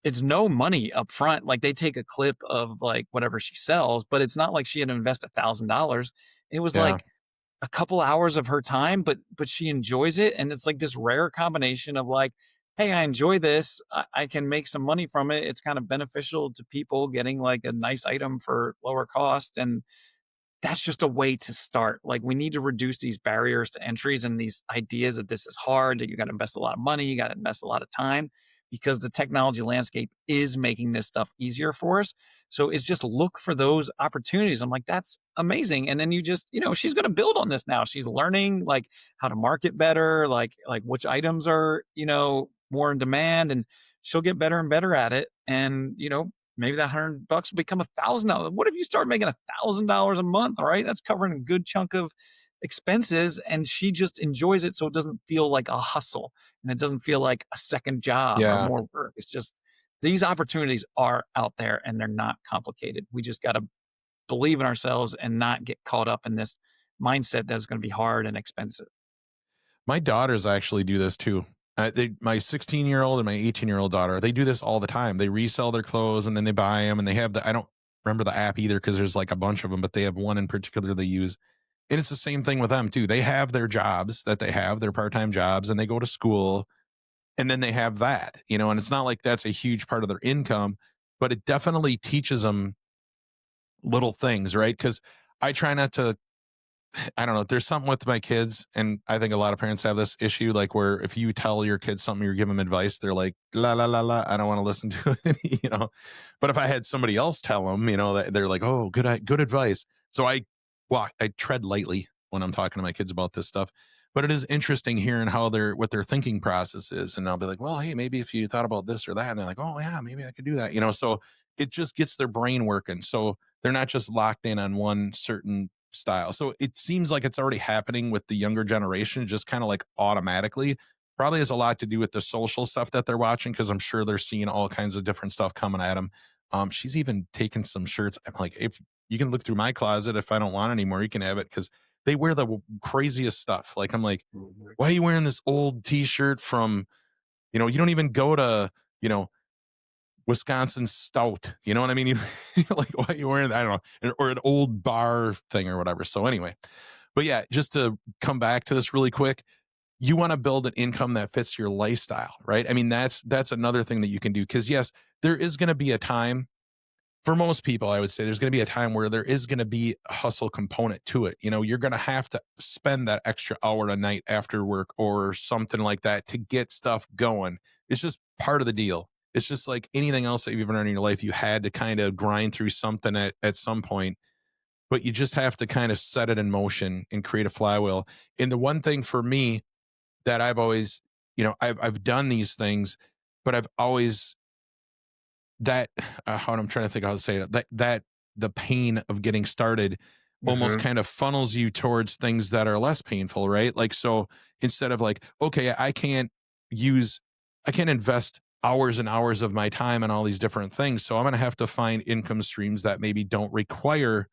It's no money up front. Like they take a clip of like whatever she sells, but it's not like she had to invest $1,000. It was Yeah. like a couple hours of her time, but she enjoys it. And it's like this rare combination of like, hey, I enjoy this. I can make some money from it. It's kind of beneficial to people getting like a nice item for lower cost. And that's just a way to start. Like we need to reduce these barriers to entries and these ideas that this is hard, that you got to invest a lot of money, you got to invest a lot of time because the technology landscape is making this stuff easier for us. So it's just look for those opportunities. I'm like, that's amazing. And then you just, she's going to build on this now. She's learning like how to market better, like which items are, more in demand, and she'll get better and better at it. And, maybe that $100 will become $1,000. What if you start making $1,000 a month? All right. That's covering a good chunk of expenses. And she just enjoys it. So it doesn't feel like a hustle and it doesn't feel like a second job or Yeah. more work. It's just these opportunities are out there and they're not complicated. We just got to believe in ourselves and not get caught up in this mindset that's going to be hard and expensive. My daughters actually do this too. My 16-year-old and my 18-year-old daughter, they do this all the time. They resell their clothes and then they buy them, and they have I don't remember the app either because there's like a bunch of them, but they have one in particular they use. And it's the same thing with them too. They have their jobs that they have, their part-time jobs, and they go to school, and then they have that, and it's not like that's a huge part of their income, but it definitely teaches them little things, right? Because I try not to, I don't know. There's something with my kids, and I think a lot of parents have this issue, like where if you tell your kids something, you give them advice, they're like, la la la la, I don't want to listen to it. But if I had somebody else tell them, they're like, oh, good advice. So I tread lightly when I'm talking to my kids about this stuff. But it is interesting hearing what their thinking process is, and I'll be like, well, hey, maybe if you thought about this or that, and they're like, oh yeah, maybe I could do that. So it just gets their brain working. So they're not just locked in on one certain style. So it seems like it's already happening with the younger generation, just kind of like automatically. Probably has a lot to do with the social stuff that they're watching, because I'm sure they're seeing all kinds of different stuff coming at them. She's even taken some shirts. I'm like, if you can look through my closet, if I don't want anymore, you can have it, because they wear the craziest stuff. Like I'm like, why are you wearing this old T-shirt from, you don't even go to, Wisconsin Stout. You know what I mean? Like, why are you wearing that? I don't know. Or an old bar thing or whatever. So anyway, but yeah, just to come back to this really quick, you want to build an income that fits your lifestyle, right? I mean, that's another thing that you can do. Because yes, there is going to be a time for most people, I would say there's going to be a time where there is going to be a hustle component to it. You're going to have to spend that extra hour a night after work or something like that to get stuff going. It's just part of the deal. It's just like anything else that you've ever done in your life. You had to kind of grind through something at some point, but you just have to kind of set it in motion and create a flywheel. And the one thing for me that I've always, I've done these things, but I've always that how I'm trying to think how to say it, that the pain of getting started almost kind of funnels you towards things that are less painful, right? Like, so instead of like, okay, I can't invest hours and hours of my time in all these different things, so I'm going to have to find income streams that maybe don't require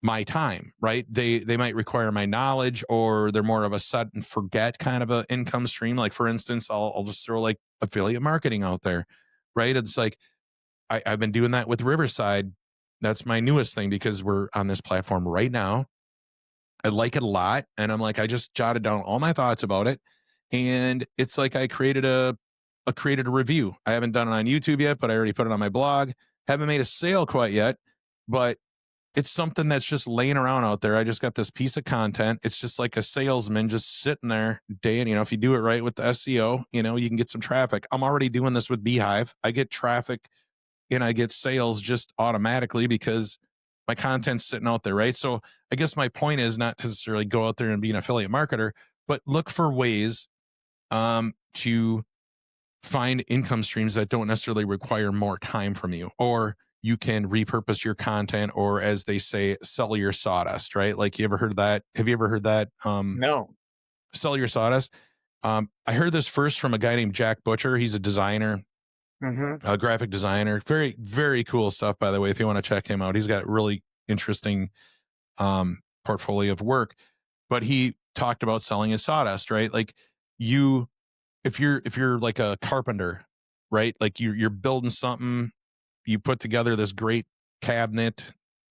my time, right? They might require my knowledge, or they're more of a set and forget kind of a income stream. Like for instance, I'll just throw like affiliate marketing out there, right? It's like I've been doing that with Riverside. That's my newest thing because we're on this platform right now. I like it a lot. And I'm like, I just jotted down all my thoughts about it. And it's like I created a review. I haven't done it on YouTube yet, but I already put it on my blog. Haven't made a sale quite yet, but it's something that's just laying around out there. I just got this piece of content. It's just like a salesman just sitting there day in, if you do it right with the SEO, you can get some traffic. I'm already doing this with Beehive. I get traffic and I get sales just automatically because my content's sitting out there, right? So I guess my point is not necessarily go out there and be an affiliate marketer, but look for ways to find income streams that don't necessarily require more time from you, or you can repurpose your content, or as they say, sell your sawdust, right? Like, you ever heard that? Have you ever heard that? No. Sell your sawdust. I heard this first from a guy named Jack Butcher. He's a designer, Mm-hmm. a graphic designer. Very, very cool stuff, by the way, if you want to check him out. He's got really interesting portfolio of work. But he talked about selling his sawdust, right? Like, you, if you're like a carpenter, right? Like, you're building something, you put together this great cabinet,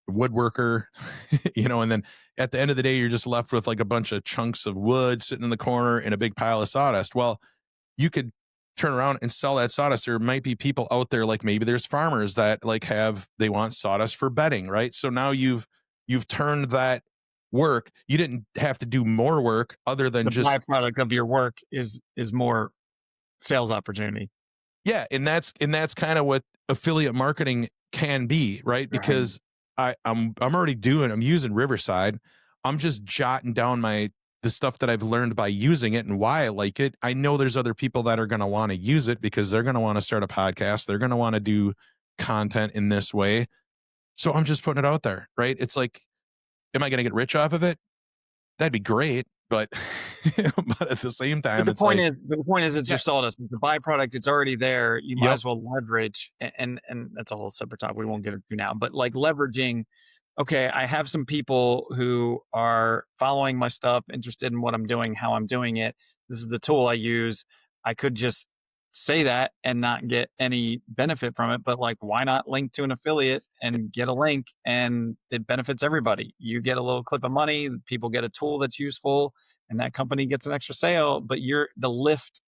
woodworker, and then at the end of the day, you're just left with like a bunch of chunks of wood sitting in the corner and a big pile of sawdust. Well, you could turn around and sell that sawdust. There might be people out there, like maybe there's farmers that like they want sawdust for bedding, right? So now you've turned that work. You didn't have to do more work other than The just, byproduct of your work is more sales opportunity. yeah. And that's kind of what affiliate marketing can be, right? Right. Because I'm using Riverside. I'm just jotting down the stuff that I've learned by using it and why I like it. I know there's other people that are going to want to use it because they're going to want to start a podcast. They're going to want to do content in this way. So I'm just putting it out there, right? It's like, am I going to get rich off of it? That'd be great. But, but at the same But time, it's like, the point is, it's yeah, your sawdust. It's a byproduct. It's already there. You might yep. as well leverage, and that's a whole separate topic we won't get into now. But like leveraging, okay, I have some people who are following my stuff, interested in what I'm doing, how I'm doing it. This is the tool I use. I could just say that and not get any benefit from it, but like, why not link to an affiliate and get a link, and it benefits everybody. You get a little clip of money, people get a tool that's useful, and that company gets an extra sale, but the lift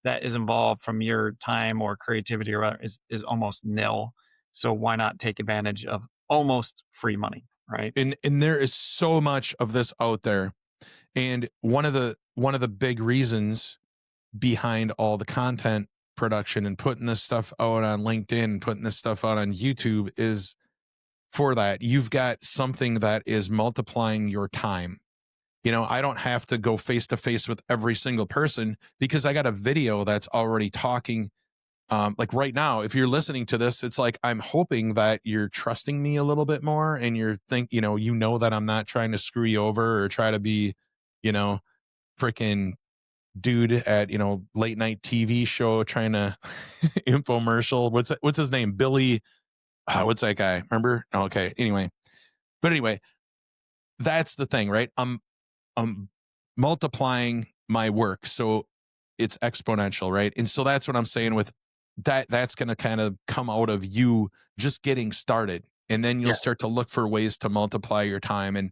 that is involved from your time or creativity or whatever is almost nil. So why not take advantage of almost free money, right? And there is so much of this out there. And one of the big reasons behind all the content production and putting this stuff out on LinkedIn, putting this stuff out on YouTube is for that. You've got something that is multiplying your time. I don't have to go face to face with every single person because I got a video that's already talking. Like right now, if you're listening to this, it's like, I'm hoping that you're trusting me a little bit more and you know that I'm not trying to screw you over or try to be, you know, freaking dude at, late night TV show trying to infomercial. What's his name? Billy. What's that guy? Remember? Oh, okay. Anyway, that's the thing, right? I'm multiplying my work. So it's exponential, right? And so that's what I'm saying with that. That's going to kind of come out of you just getting started. And then you'll Yeah. start to look for ways to multiply your time.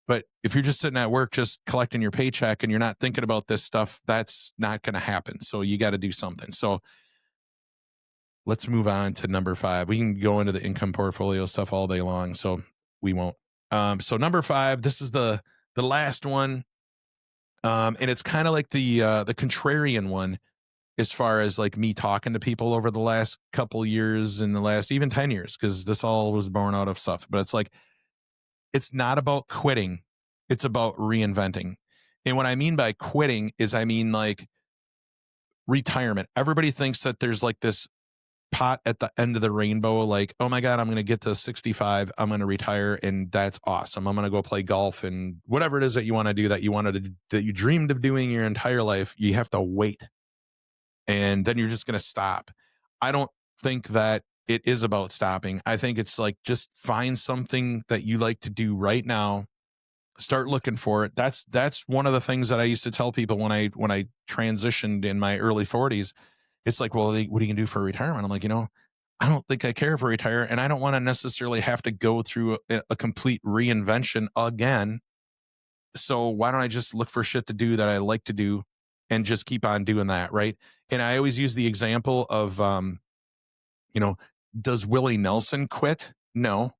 But if you're just sitting at work, just collecting your paycheck and you're not thinking about this stuff, that's not going to happen. So you got to do something. So let's move on to number 5. We can go into the income portfolio stuff all day long. So we won't. So number 5, this is the last one. And it's kind of like the contrarian one as far as like me talking to people over the last couple years and the last even 10 years, because this all was born out of stuff. But it's like, it's not about quitting. It's about reinventing. And what I mean by quitting is I mean like retirement. Everybody thinks that there's like this pot at the end of the rainbow, like, oh my God, I'm going to get to 65. I'm going to retire. And that's awesome. I'm going to go play golf and whatever it is that you want to do, that you dreamed of doing your entire life. You have to wait. And then you're just going to stop. I don't think that it is about stopping. I think it's like, just find something that you like to do right now. Start looking for it. That's one of the things that I used to tell people when I transitioned in my early 40s. It's like, well, what are you going to do for retirement? I'm like, I don't think I care if I retire, and I don't want to necessarily have to go through a complete reinvention again. So why don't I just look for shit to do that I like to do and just keep on doing that, right? And I always use the example of, does Willie Nelson quit? No.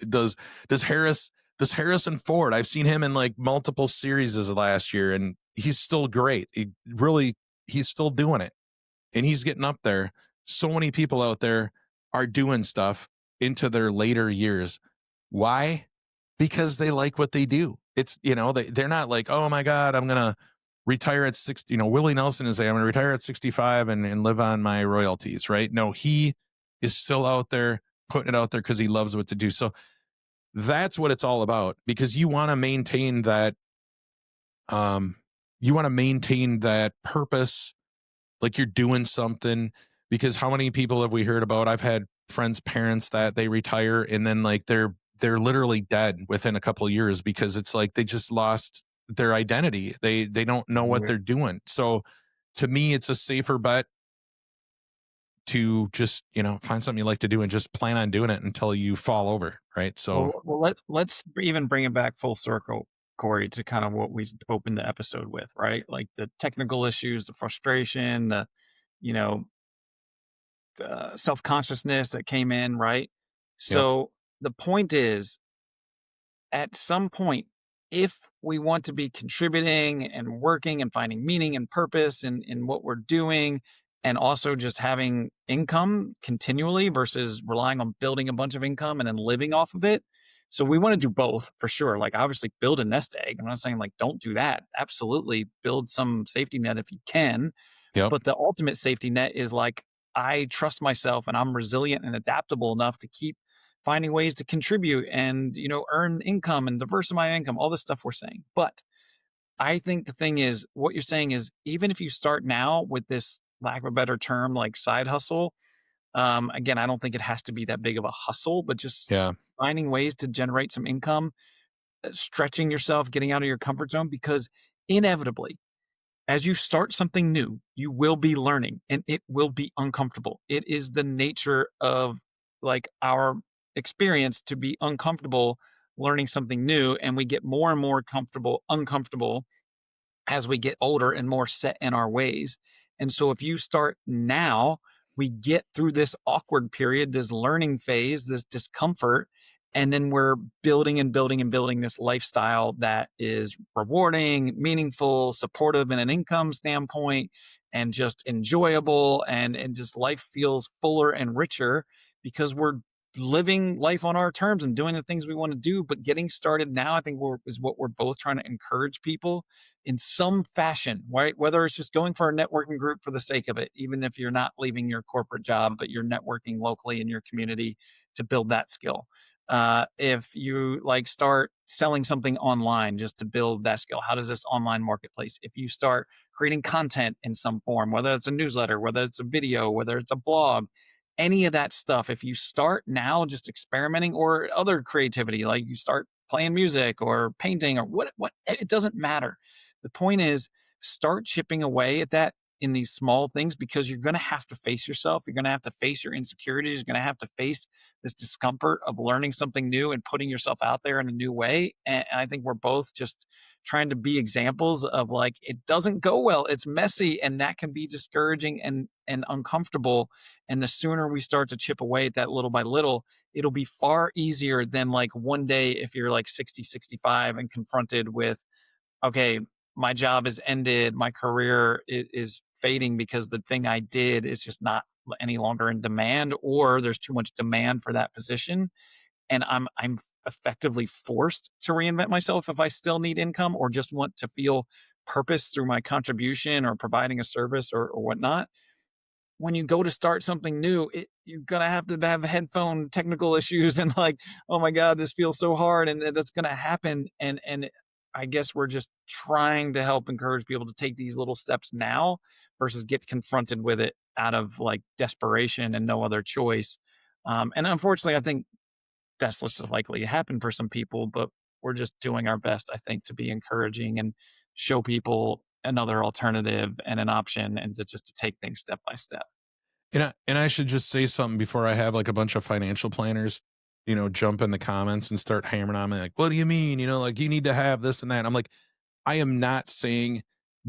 does Harrison Ford? I've seen him in like multiple series last year, and he's still great. He's still doing it. And he's getting up there. So many people out there are doing stuff into their later years. Why? Because they like what they do. It's, they're not like, oh my God, I'm going to retire at 60. Willie Nelson is saying, I'm going to retire at 65 and live on my royalties, right? No, he is still out there putting it out there because he loves what to do. So that's what it's all about, because you want to maintain that. You want to maintain that purpose, like you're doing something. Because how many people have we heard about? I've had friends' parents that they retire and then like they're literally dead within a couple of years, because it's like they just lost their identity. They don't know what they're doing. So to me, it's a safer bet to just, find something you like to do and just plan on doing it until you fall over, right? So let's even bring it back full circle, Corey, to kind of what we opened the episode with, right? Like the technical issues, the frustration, the, you know, self-consciousness that came in, right? yep, So the point is, at some point, if we want to be contributing and working and finding meaning and purpose in what we're doing, and also just having income continually versus relying on building a bunch of income and then living off of it. So we want to do both for sure. Like obviously build a nest egg. I'm not saying like don't do that. Absolutely build some safety net if you can. yep, But the ultimate safety net is like, I trust myself and I'm resilient and adaptable enough to keep finding ways to contribute and, earn income and diversify my income, all this stuff we're saying. But I think the thing is, what you're saying is, even if you start now with this, lack of a better term, like side hustle, again, I don't think it has to be that big of a hustle, but just yeah, finding ways to generate some income, stretching yourself, getting out of your comfort zone, because inevitably, as you start something new, you will be learning and it will be uncomfortable. It is the nature of like our experience to be uncomfortable learning something new. And we get more and more uncomfortable as we get older and more set in our ways. And so if you start now, we get through this awkward period, this learning phase, this discomfort, and then we're building and building and building this lifestyle that is rewarding, meaningful, supportive in an income standpoint, and just enjoyable, and just life feels fuller and richer because we're living life on our terms and doing the things we want to do. But getting started now, I think is what we're both trying to encourage people in some fashion, right? Whether it's just going for a networking group for the sake of it, even if you're not leaving your corporate job, but you're networking locally in your community to build that skill. If you like start selling something online just to build that skill, how does this online marketplace? If you start creating content in some form, whether it's a newsletter, whether it's a video, whether it's a blog, any of that stuff, if you start now just experimenting, or other creativity, like you start playing music or painting or what, it doesn't matter. The point is, start chipping away at that in these small things, because you're going to have to face yourself. You're going to have to face your insecurities. You're going to have to face this discomfort of learning something new and putting yourself out there in a new way. And I think we're both just trying to be examples of like, it doesn't go well. It's messy, and that can be discouraging and uncomfortable. And the sooner we start to chip away at that little by little, it'll be far easier than like one day if you're like 60, 65 and confronted with, okay, my job is ended, my career is fading because the thing I did is just not any longer in demand, or there's too much demand for that position, and I'm effectively forced to reinvent myself if I still need income or just want to feel purpose through my contribution or providing a service or whatnot. When you go to start something new, you're gonna have to have headphone technical issues and like, oh my God, this feels so hard, and that's gonna happen. And I guess we're just trying to help encourage people to take these little steps now versus get confronted with it out of like desperation and no other choice. And unfortunately, I think that's just likely to happen for some people, but we're just doing our best, I think, to be encouraging and show people another alternative and an option, and to take things step by step. and I should just say something before I have like a bunch of financial planners, jump in the comments and start hammering on me like, what do you mean? Like you need to have this and that. I'm like, I am not saying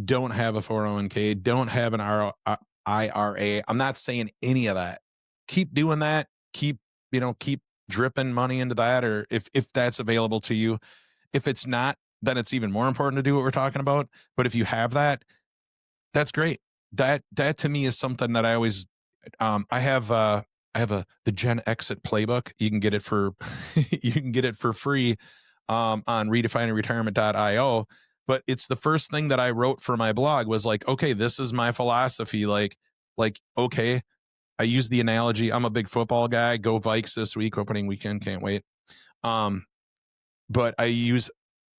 don't have a 401k, don't have an IRA. I'm not saying any of that. Keep doing that. Keep dripping money into that, or if that's available to you. If it's not, then it's even more important to do what we're talking about. But if you have that, that's great. That to me is something that I always I have the Gen Exit Playbook. You can get it for you can get it for free on redefiningretirement.io. but it's the first thing that I wrote for my blog was like, okay, this is my philosophy. Okay, I use the analogy. I'm a big football guy. Go Vikes this week, opening weekend. Can't wait. But I use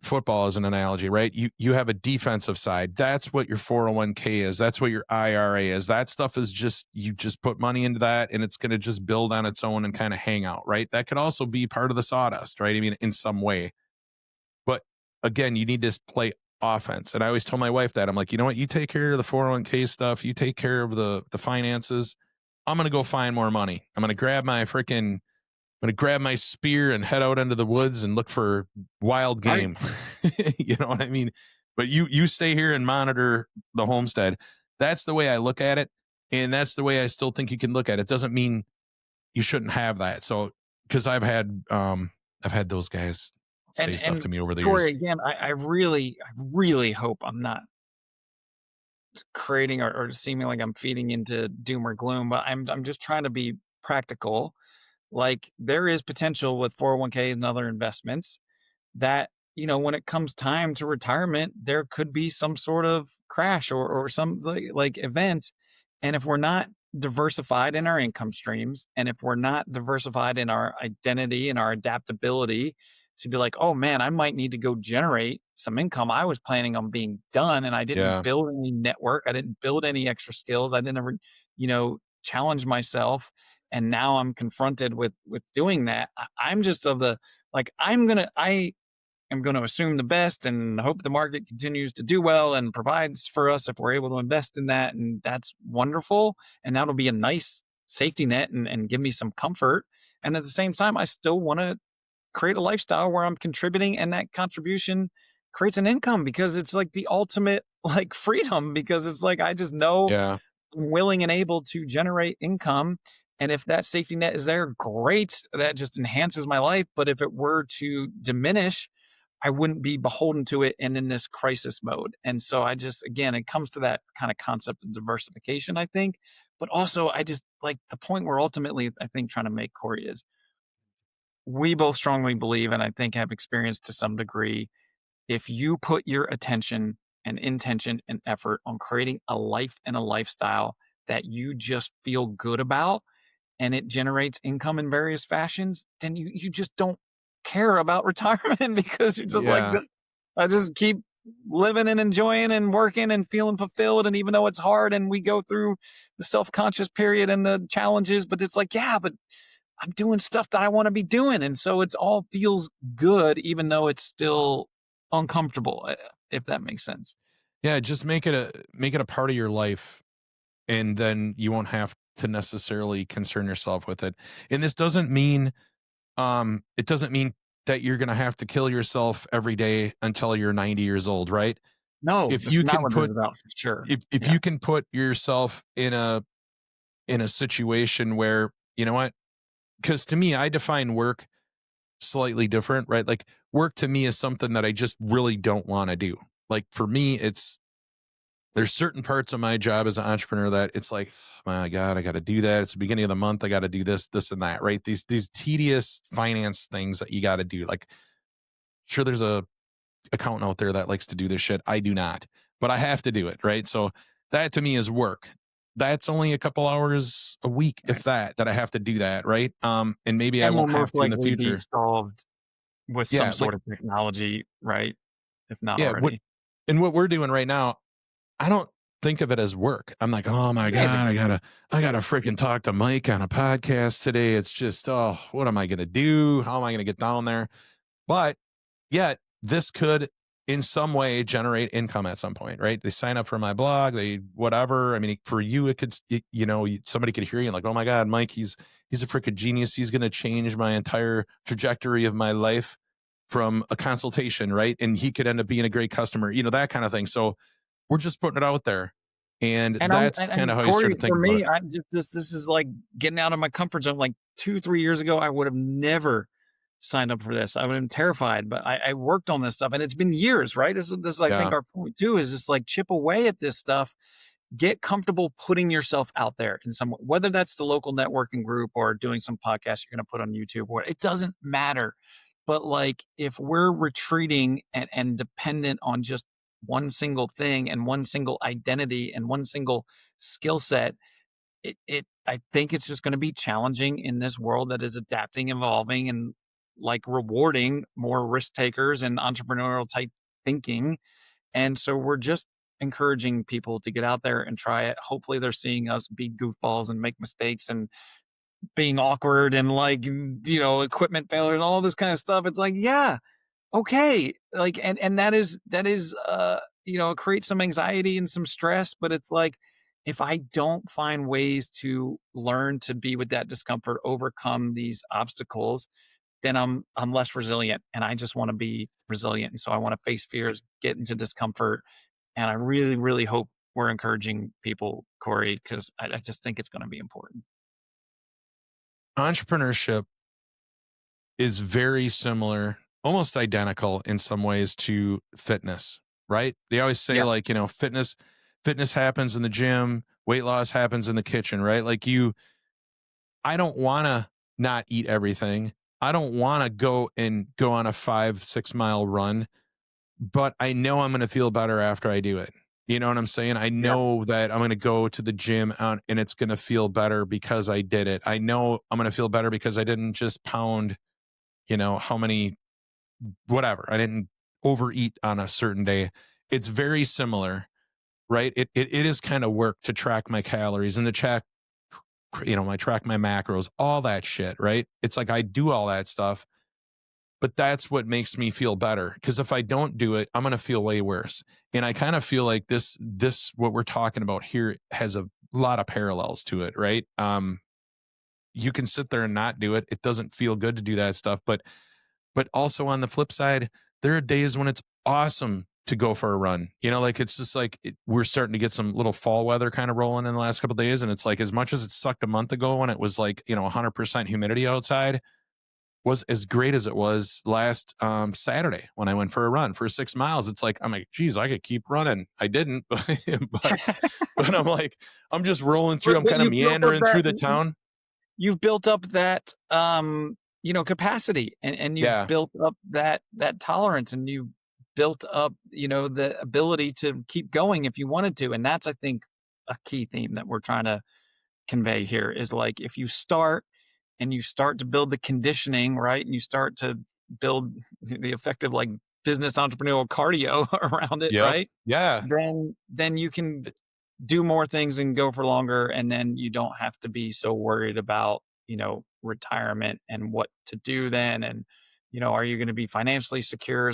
football as an analogy, right? You have a defensive side. That's what your 401k is. That's what your IRA is. That stuff is just, you just put money into that and it's going to just build on its own and kind of hang out, right? That could also be part of the sawdust, right? I mean, in some way. But again, you need to play offense. And I always tell my wife that. I'm like, you know what? You take care of the 401k stuff. You take care of the finances. I'm going to go find more money. I'm going to grab my spear and head out into the woods and look for wild game. You know what I mean? But you stay here and monitor the homestead. That's the way I look at it. And that's the way I still think you can look at it. Doesn't mean you shouldn't have that. So, because I've had those guys say stuff to me over the Corey, years. again, I really hope I'm not creating or seeming like I'm feeding into doom or gloom, but I'm just trying to be practical. Like, there is potential with 401ks and other investments that, when it comes time to retirement, there could be some sort of crash or some like event. And if we're not diversified in our income streams, and if we're not diversified in our identity and our adaptability to be like, oh man, I might need to go generate some income. I was planning on being done and I didn't Yeah. build any network. I didn't build any extra skills. I didn't ever, challenge myself. And now I'm confronted with doing that. I'm just of the, like, I am going to assume the best and hope the market continues to do well and provides for us if we're able to invest in that. And that's wonderful. And that'll be a nice safety net and give me some comfort. And at the same time, I still want to create a lifestyle where I'm contributing and that contribution creates an income, because it's like the ultimate like freedom, because it's like, I just know Yeah. I'm willing and able to generate income. And if that safety net is there, great. That just enhances my life. But if it were to diminish, I wouldn't be beholden to it and in this crisis mode. And so I just, again, it comes to that kind of concept of diversification, I think. But also, I just like the point where ultimately I think trying to make, Corey, is we both strongly believe, and I think have experienced to some degree, if you put your attention and intention and effort on creating a life and a lifestyle that you just feel good about, and it generates income in various fashions, then you just don't care about retirement because you're just like, Yeah. I just keep living and enjoying and working and feeling fulfilled. And even though it's hard and we go through the self-conscious period and the challenges, but it's like, yeah, but I'm doing stuff that I want to be doing. And so it's all feels good, even though it's still uncomfortable, if that makes sense. Yeah. Just make it a part of your life. And then you won't have to necessarily concern yourself with it. And this doesn't mean, it doesn't mean that you're going to have to kill yourself every day until you're 90 years old, right? No, If that's you not can what it's put, about for sure. if Yeah. you can put yourself in a situation where, you know what? Because to me, I define work slightly different, right? Like, work to me is something that I just really don't want to do. Like, for me, there's certain parts of my job as an entrepreneur that it's like, oh my God, I got to do that. It's the beginning of the month. I got to do this, this, and that, right? These tedious finance things that you got to do. Like, sure, there's a accountant out there that likes to do this shit. I do not, but I have to do it, right? So that to me is work. That's only a couple hours a week, if that I have to do that, right? And maybe I And will won't have most to in the likely be future. solved with some Yeah, like, sort of technology, right? If not yeah, already. what we're doing right now, I don't think of it as work. I'm like, oh my Amazing. God, I gotta freaking talk to Mike on a podcast today. It's just, oh, what am I gonna do? How am I gonna get down there? But yet, this could in some way generate income at some point, right? They sign up for my blog, they whatever. I mean, for you, it could, somebody could hear you and like, oh my God, Mike, he's a freaking genius. He's gonna change my entire trajectory of my life from a consultation, right? And he could end up being a great customer, that kind of thing. So we're just putting it out there. And And that's kind of and how you start Corey, to think for about me, it. I just this is like getting out of my comfort zone. Like 2-3 years ago, I would have never signed up for this. I would have been terrified, but I worked on this stuff, and it's been years, right? This is I think Yeah. our point too, is just like chip away at this stuff. Get comfortable putting yourself out there in some, whether that's the local networking group or doing some podcast you're going to put on YouTube, or it doesn't matter. But like, if we're retreating and dependent on just one single thing and one single identity and one single skill set, I think it's just going to be challenging in this world that is adapting, evolving, and like rewarding more risk takers and entrepreneurial type thinking. And so we're just encouraging people to get out there and try it. Hopefully they're seeing us be goofballs and make mistakes and being awkward and like, equipment failure and all this kind of stuff. It's like, yeah, okay. Like, and that is, it creates some anxiety and some stress, but it's like, if I don't find ways to learn to be with that discomfort, overcome these obstacles, then I'm less resilient, and I just want to be resilient. And so I want to face fears, get into discomfort. And I really, really hope we're encouraging people, Corey, because I just think it's going to be important. Entrepreneurship is very similar, almost identical in some ways to fitness, right? They always say Yeah. like, fitness happens in the gym, weight loss happens in the kitchen, right? Like I don't want to not eat everything. I don't want to go on a 5-6 mile run, but I know I'm going to feel better after I do it. You know what I'm saying? I Yeah. know that I'm going to go to the gym and it's going to feel better because I did it. I know I'm going to feel better because I didn't just pound, how many, whatever. I didn't overeat on a certain day. It's very similar, right? It is kind of work to track my calories and to track, I track my macros, all that shit, right? It's like I do all that stuff, but that's what makes me feel better. Because if I don't do it, I'm going to feel way worse. And I kind of feel like this, what we're talking about here has a lot of parallels to it, right? You can sit there and not do it. It doesn't feel good to do that stuff. But also on the flip side, there are days when it's awesome to go for a run. Like it's just like we're starting to get some little fall weather kind of rolling in the last couple of days. And it's like, as much as it sucked a month ago when it was like, 100% humidity outside, was as great as it was last Saturday when I went for a run for 6 miles. It's like, I'm like, geez, I could keep running. I didn't, but I'm like, I'm just rolling through. I'm But kind of you've built up meandering through the that town. you've built up that capacity, and you've Yeah. built up that tolerance, and you've built up the ability to keep going if you wanted to. And that's, I think, a key theme that we're trying to convey here is like, if you start and you start to build the conditioning, right, and you start to build the effective like business entrepreneurial cardio around it, Yep. right, Yeah. then you can do more things and go for longer. And then you don't have to be so worried about, retirement and what to do then. And, are you going to be financially secure?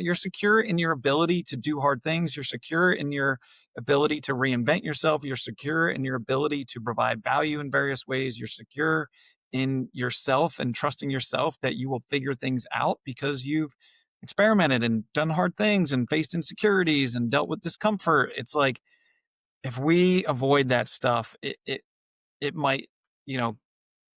You're secure in your ability to do hard things. You're secure in your ability to reinvent yourself. You're secure in your ability to provide value in various ways. You're secure in yourself and trusting yourself that you will figure things out because you've experimented and done hard things and faced insecurities and dealt with discomfort. It's like, if we avoid that stuff, it might,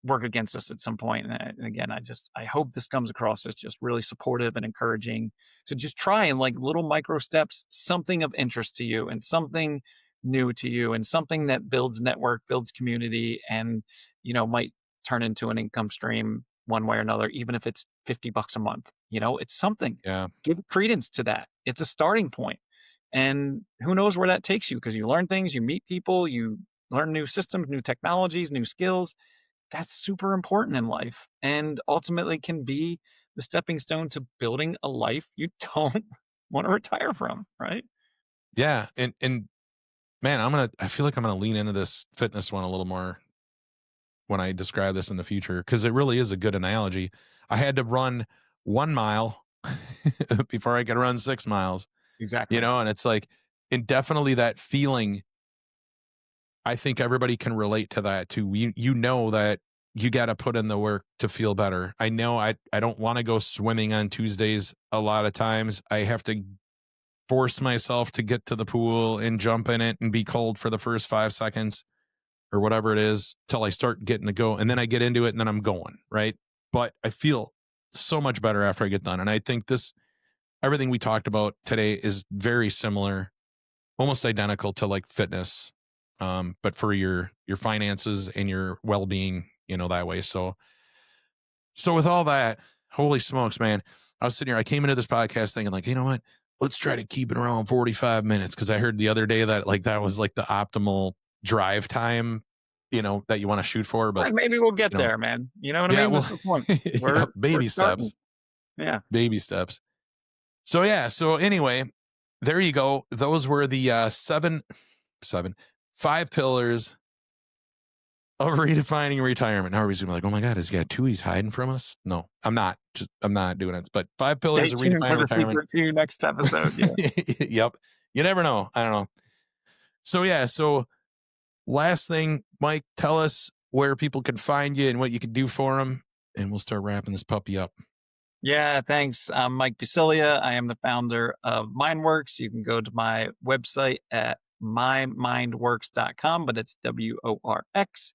work against us at some point. And again, I hope this comes across as just really supportive and encouraging. So just try and like little micro steps, something of interest to you and something new to you and something that builds network, builds community, and, might turn into an income stream one way or another, even if it's $50 a month. It's something. Yeah. Give credence to that. It's a starting point. And who knows where that takes you, because you learn things, you meet people, you learn new systems, new technologies, new skills. That's super important in life, and ultimately can be the stepping stone to building a life you don't want to retire from, right? Yeah. And man, I feel like I'm going to lean into this fitness one a little more when I describe this in the future, because it really is a good analogy. I had to run 1 mile before I could run 6 miles, Exactly. and it's like, and definitely that feeling, I think everybody can relate to that too. That you got to put in the work to feel better. I know I don't want to go swimming on Tuesdays a lot of times. I have to force myself to get to the pool and jump in it and be cold for the first 5 seconds or whatever it is till I start getting to go. And then I get into it and then I'm going, right? But I feel so much better after I get done. And I think everything we talked about today is very similar, almost identical to like fitness, but for your finances and your well-being, that way. So with all that, holy smokes, man, I was sitting here, I came into this podcast thinking like, you know what? let's try to keep it around 45 minutes. Cause I heard the other day that like that was like the optimal drive time, that you want to shoot for. But, Maybe we'll get you know, there, man. You know what I yeah, mean? well, That's the point. yeah, We're baby starting. steps, Yeah. baby steps. So, yeah. So anyway, there you go. Those were the five pillars of redefining retirement. Now everybody's gonna be like, oh my God, has he got two? He's hiding from us. No, I'm not doing it. But five Stay pillars of tuned redefining for the retirement. secret to your next episode. Yeah. Yep. You never know. I don't know. So yeah. So last thing, Mike, tell us where people can find you and what you can do for them, and we'll start wrapping this puppy up. Yeah, thanks. I'm Mike Buccialia. I am the founder of MindWorks. You can go to my website at mymindworks.com, but it's WORX.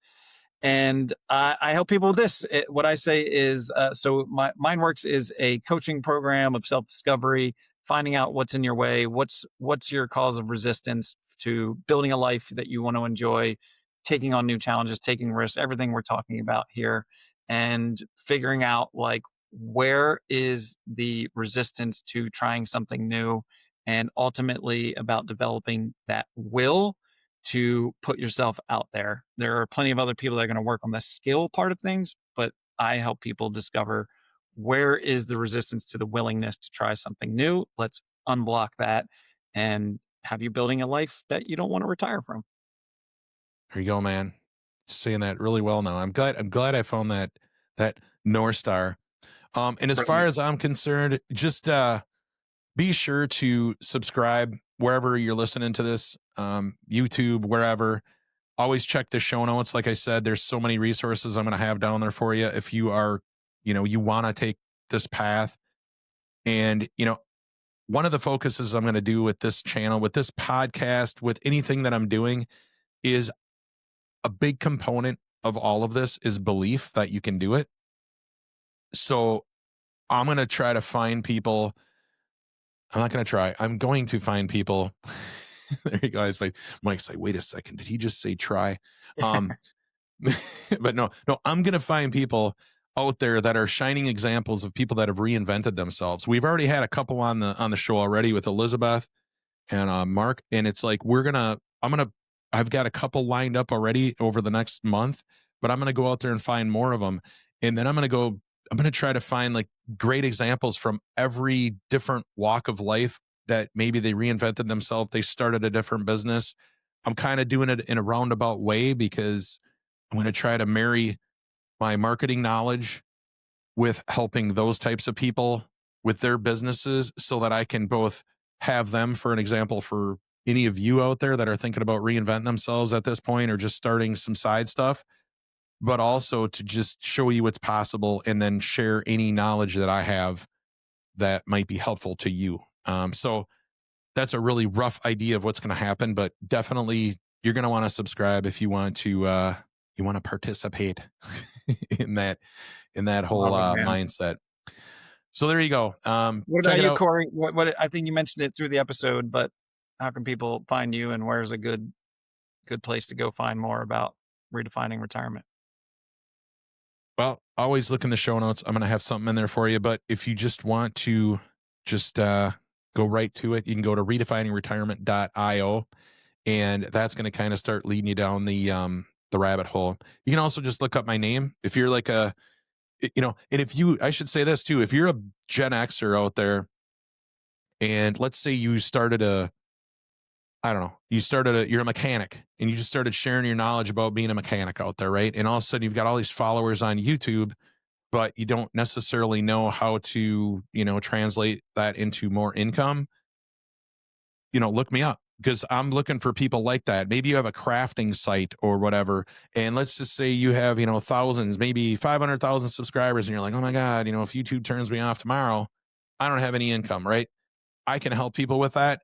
And I help people with this. What I say is, so my MindWorks is a coaching program of self-discovery, finding out what's in your way, what's your cause of resistance to building a life that you want to enjoy, taking on new challenges, taking risks, everything we're talking about here, and figuring out like where is the resistance to trying something new, and ultimately about developing that will to put yourself out there. There are plenty of other people that are going to work on the skill part of things, but I help people discover where is the resistance to the willingness to try something new. Let's unblock that and have you building a life that you don't want to retire from. There you go, man. Saying that really well now. I'm glad I found that North Star. And as far Brilliant. as I'm concerned, just be sure to subscribe wherever you're listening to this, YouTube, wherever. Always check the show notes. Like I said, there's so many resources I'm going to have down there for you if you are, you want to take this path. And, one of the focuses I'm going to do with this channel, with this podcast, with anything that I'm doing is a big component of all of this is belief that you can do it. So I'm going to try to find people. I'm not going to try. I'm going to find people. There you go. It's like, Mike's like, wait a second. Did he just say try? Um, but no, I'm going to find people out there that are shining examples of people that have reinvented themselves. We've already had a couple on the show already with Elizabeth and Mark. And it's like, I've got a couple lined up already over the next month, but I'm going to go out there and find more of them. And then I'm going to try to find like great examples from every different walk of life that maybe they reinvented themselves. They started a different business. I'm kind of doing it in a roundabout way because I'm going to try to marry my marketing knowledge with helping those types of people with their businesses so that I can both have them for an example for any of you out there that are thinking about reinventing themselves at this point or just starting some side stuff, but also to just show you what's possible and then share any knowledge that I have that might be helpful to you. So that's a really rough idea of what's going to happen, but definitely you're going to want to subscribe if you want to participate in that whole Love it, man. mindset. So there you go. What Check about it you, out. Corey? What I think you mentioned it through the episode, but how can people find you and where's a good place to go find more about redefining retirement? Well, always look in the show notes. I'm going to have something in there for you. But if you just want to just go right to it, you can go to redefiningretirement.io. And that's going to kind of start leading you down the rabbit hole. You can also just look up my name. If you're like and I should say this too, if you're a Gen Xer out there and let's say you started you're a mechanic and you just started sharing your knowledge about being a mechanic out there, right? And all of a sudden you've got all these followers on YouTube, but you don't necessarily know how to, translate that into more income. Look me up because I'm looking for people like that. Maybe you have a crafting site or whatever. And let's just say you have, thousands, maybe 500,000 subscribers. And you're like, oh my God, if YouTube turns me off tomorrow, I don't have any income, right? I can help people with that.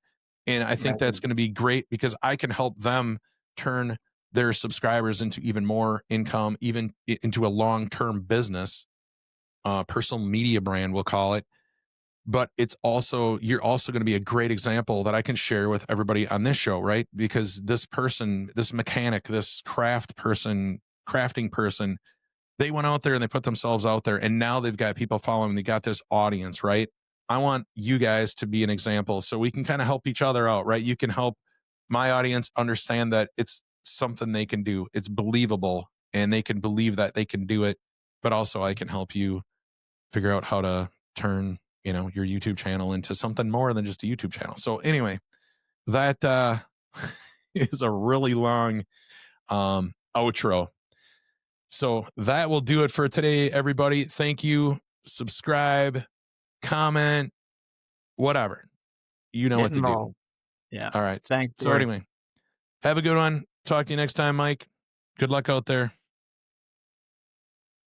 And I think that's going to be great because I can help them turn their subscribers into even more income, even into a long-term business, personal media brand, we'll call it. But you're also going to be a great example that I can share with everybody on this show, right? Because this person, this mechanic, this crafting person, they went out there and they put themselves out there and now they've got people following. They got this audience, right? I want you guys to be an example so we can kind of help each other out, right? You can help my audience understand that it's something they can do. It's believable and they can believe that they can do it. But also I can help you figure out how to turn, your YouTube channel into something more than just a YouTube channel. So anyway, that is a really long outro. So that will do it for today, everybody. Thank you. Subscribe, comment, whatever. You know Get what to do. involved. Yeah. All right. Thanks, So Corey. anyway, have a good one. Talk to you next time, Mike. Good luck out there.